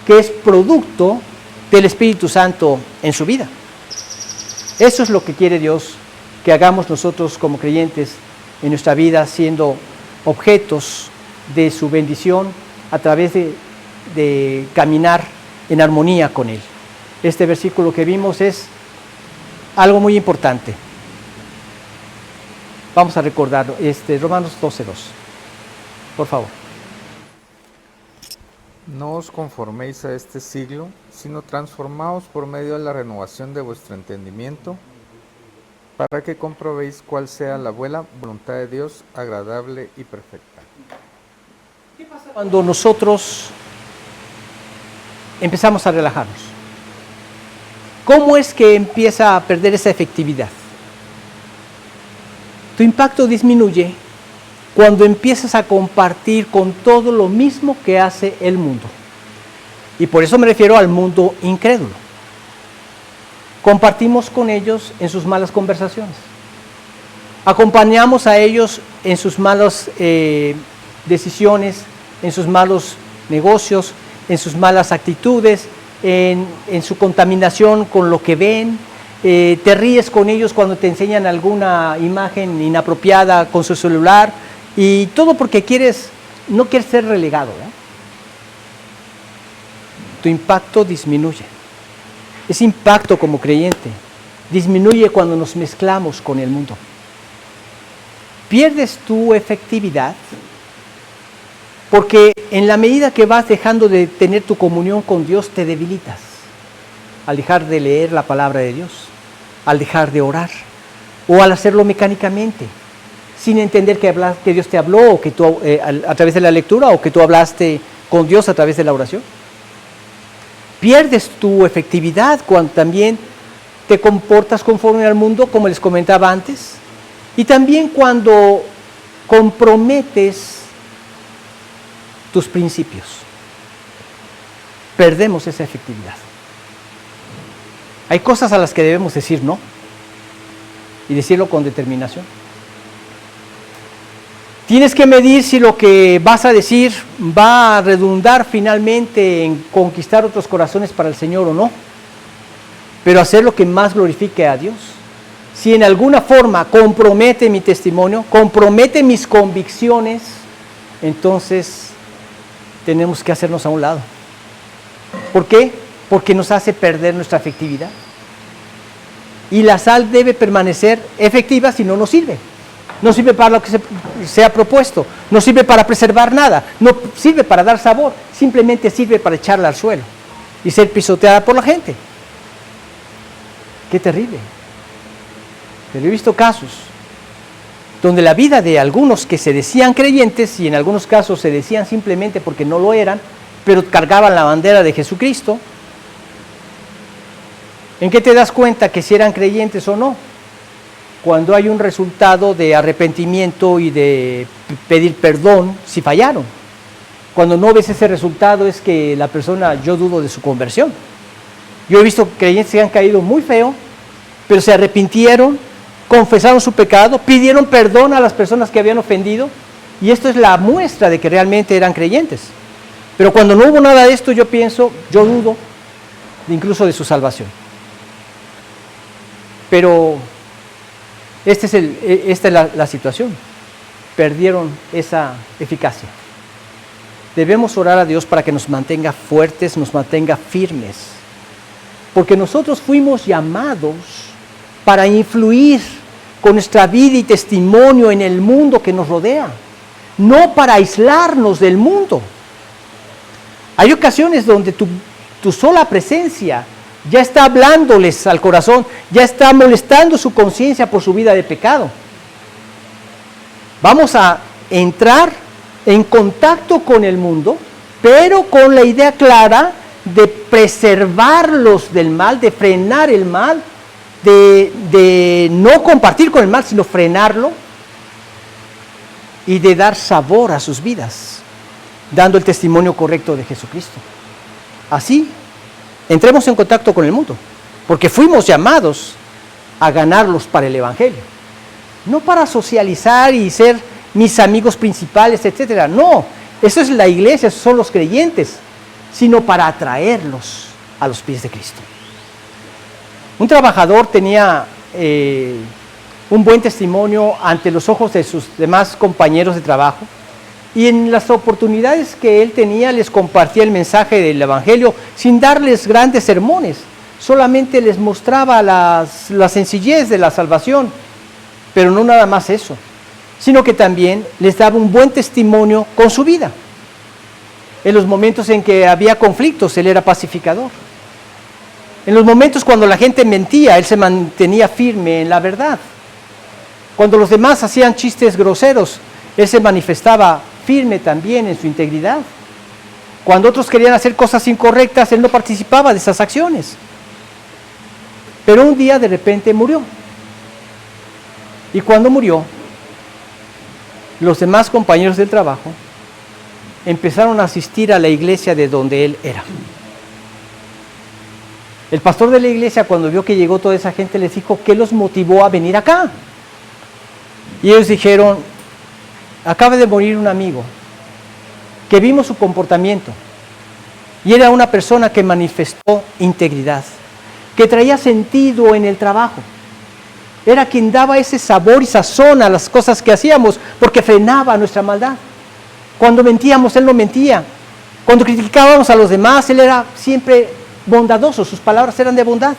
que es producto del Espíritu Santo en su vida. Eso es lo que quiere Dios que hagamos nosotros como creyentes en nuestra vida, siendo objetos de su bendición a través de caminar en armonía con Él. Este versículo que vimos es algo muy importante. Vamos a recordarlo, Romanos 12:2, por favor. No os conforméis a este siglo, sino transformaos por medio de la renovación de vuestro entendimiento, para que comprobéis cuál sea la buena voluntad de Dios, agradable y perfecta. ¿Qué pasa cuando nosotros empezamos a relajarnos? ¿Cómo es que empieza a perder esa efectividad? Tu impacto disminuye cuando empiezas a compartir con todo lo mismo que hace el mundo. Y por eso me refiero al mundo incrédulo. Compartimos con ellos en sus malas conversaciones. Acompañamos a ellos en sus malas decisiones, en sus malos negocios, en sus malas actitudes, en su contaminación con lo que ven. Te ríes con ellos cuando te enseñan alguna imagen inapropiada con su celular, y todo porque no quieres ser relegado, ¿eh? Tu impacto disminuye. Ese impacto como creyente disminuye cuando nos mezclamos con el mundo. Pierdes tu efectividad porque en la medida que vas dejando de tener tu comunión con Dios, te debilitas. Al dejar de leer la palabra de Dios, al dejar de orar, o al hacerlo mecánicamente, sin entender que Dios te habló, o que tú, a través de la lectura, o que tú hablaste con Dios a través de la oración. Pierdes tu efectividad cuando también te comportas conforme al mundo, como les comentaba antes, y también cuando comprometes tus principios. Perdemos esa efectividad. Hay cosas a las que debemos decir no, y decirlo con determinación. Tienes que medir si lo que vas a decir va a redundar finalmente en conquistar otros corazones para el Señor o no, pero hacer lo que más glorifique a Dios. Si en alguna forma compromete mi testimonio, compromete mis convicciones, entonces tenemos que hacernos a un lado. ¿Por qué? Porque nos hace perder nuestra efectividad. Y la sal debe permanecer efectiva, si no, no sirve. No sirve para lo que se ha propuesto, no sirve para preservar nada, no sirve para dar sabor, simplemente sirve para echarla al suelo y ser pisoteada por la gente. ¡Qué terrible! Pero he visto casos donde la vida de algunos que se decían creyentes, y en algunos casos se decían simplemente porque no lo eran, pero cargaban la bandera de Jesucristo. ¿En qué te das cuenta que si eran creyentes o no? Cuando hay un resultado de arrepentimiento y de pedir perdón si fallaron. Cuando no ves ese resultado es que la persona, yo dudo de su conversión. Yo he visto creyentes que han caído muy feo, pero se arrepintieron, confesaron su pecado, pidieron perdón a las personas que habían ofendido, Y esto es la muestra de que realmente eran creyentes. Pero cuando no hubo nada de esto, yo dudo incluso de su salvación. Pero esta es la situación. Perdieron esa eficacia. Debemos orar a Dios para que nos mantenga fuertes, nos mantenga firmes. Porque nosotros fuimos llamados para influir con nuestra vida y testimonio en el mundo que nos rodea, no para aislarnos del mundo. Hay ocasiones donde tu sola presencia ya está hablándoles al corazón, ya está molestando su conciencia por su vida de pecado. Vamos a entrar en contacto con el mundo, pero con la idea clara de preservarlos del mal, de frenar el mal, de no compartir con el mal, sino frenarlo y de dar sabor a sus vidas, dando el testimonio correcto de Jesucristo. Así, entremos en contacto con el mundo, porque fuimos llamados a ganarlos para el Evangelio, no para socializar y ser mis amigos principales, etcétera. No, eso es la iglesia, esos son los creyentes, sino para atraerlos a los pies de Cristo. Un trabajador tenía un buen testimonio ante los ojos de sus demás compañeros de trabajo, y en las oportunidades que él tenía les compartía el mensaje del Evangelio sin darles grandes sermones, solamente les mostraba la sencillez de la salvación, pero no nada más eso, sino que también les daba un buen testimonio con su vida. En los momentos en que había conflictos, él era pacificador. En los momentos cuando la gente mentía, él se mantenía firme en la verdad. Cuando los demás hacían chistes groseros, él se manifestaba firme también en su integridad. Cuando otros querían hacer cosas incorrectas, él no participaba de esas acciones. Pero un día de repente murió. Y cuando murió, los demás compañeros del trabajo empezaron a asistir a la iglesia de donde él era. El pastor de la iglesia, cuando vio que llegó toda esa gente, les dijo, ¿qué los motivó a venir acá? Y ellos dijeron, acaba de morir un amigo, que vimos su comportamiento, y era una persona que manifestó integridad, que traía sentido en el trabajo. Era quien daba ese sabor y sazón a las cosas que hacíamos, porque frenaba nuestra maldad. Cuando mentíamos, él no mentía. Cuando criticábamos a los demás, él era siempre bondadoso, sus palabras eran de bondad.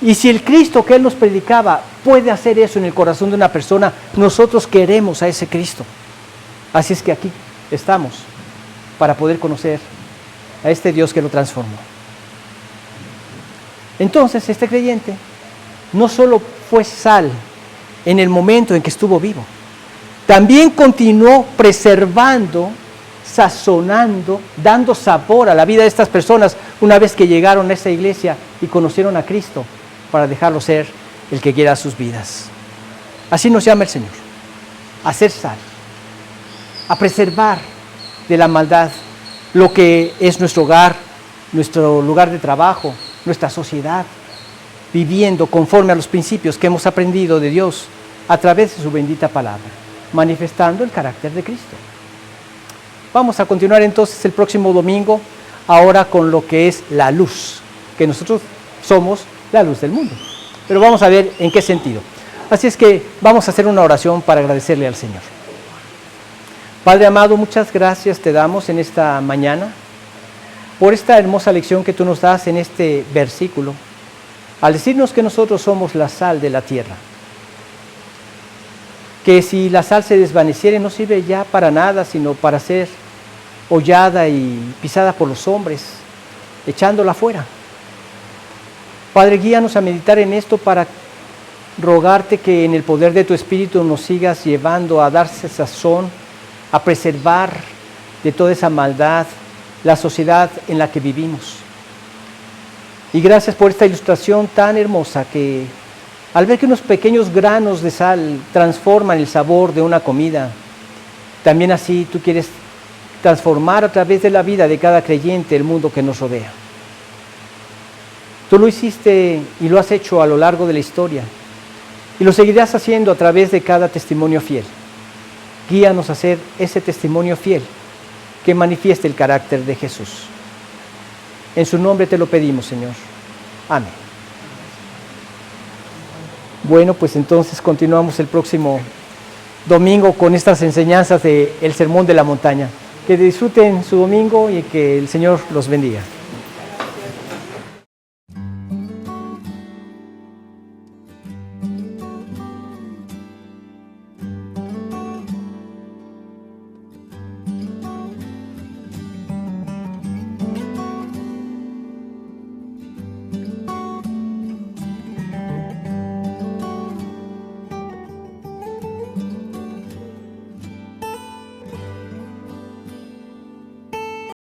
Y si el Cristo que él nos predicaba puede hacer eso en el corazón de una persona, nosotros queremos a ese Cristo. Así es que aquí estamos para poder conocer a este Dios que lo transformó. Entonces, este creyente no solo fue sal en el momento en que estuvo vivo, también continuó preservando, sazonando, dando sabor a la vida de estas personas una vez que llegaron a esa iglesia y conocieron a Cristo para dejarlo ser el que quiera sus vidas. Así nos llama el Señor, a ser sal, a preservar de la maldad lo que es nuestro hogar, nuestro lugar de trabajo, nuestra sociedad, viviendo conforme a los principios que hemos aprendido de Dios a través de su bendita palabra, manifestando el carácter de Cristo. Vamos a continuar entonces el próximo domingo, ahora con lo que es la luz, que nosotros somos la luz del mundo. Pero vamos a ver en qué sentido. Así es que vamos a hacer una oración para agradecerle al Señor. Padre amado, muchas gracias te damos en esta mañana por esta hermosa lección que tú nos das en este versículo, al decirnos que nosotros somos la sal de la tierra. Que si la sal se desvaneciere no sirve ya para nada, sino para ser hollada y pisada por los hombres, echándola fuera. Padre, guíanos a meditar en esto para rogarte que en el poder de tu Espíritu nos sigas llevando a darse sazón, a preservar de toda esa maldad la sociedad en la que vivimos. Y gracias por esta ilustración tan hermosa que al ver que unos pequeños granos de sal transforman el sabor de una comida, también así tú quieres transformar a través de la vida de cada creyente el mundo que nos rodea. Tú lo hiciste y lo has hecho a lo largo de la historia y lo seguirás haciendo a través de cada testimonio fiel. Guíanos a hacer ese testimonio fiel que manifieste el carácter de Jesús. En su nombre te lo pedimos, Señor. Amén. Bueno, pues entonces continuamos el próximo domingo con estas enseñanzas del Sermón de la Montaña. Que disfruten su domingo y que el Señor los bendiga.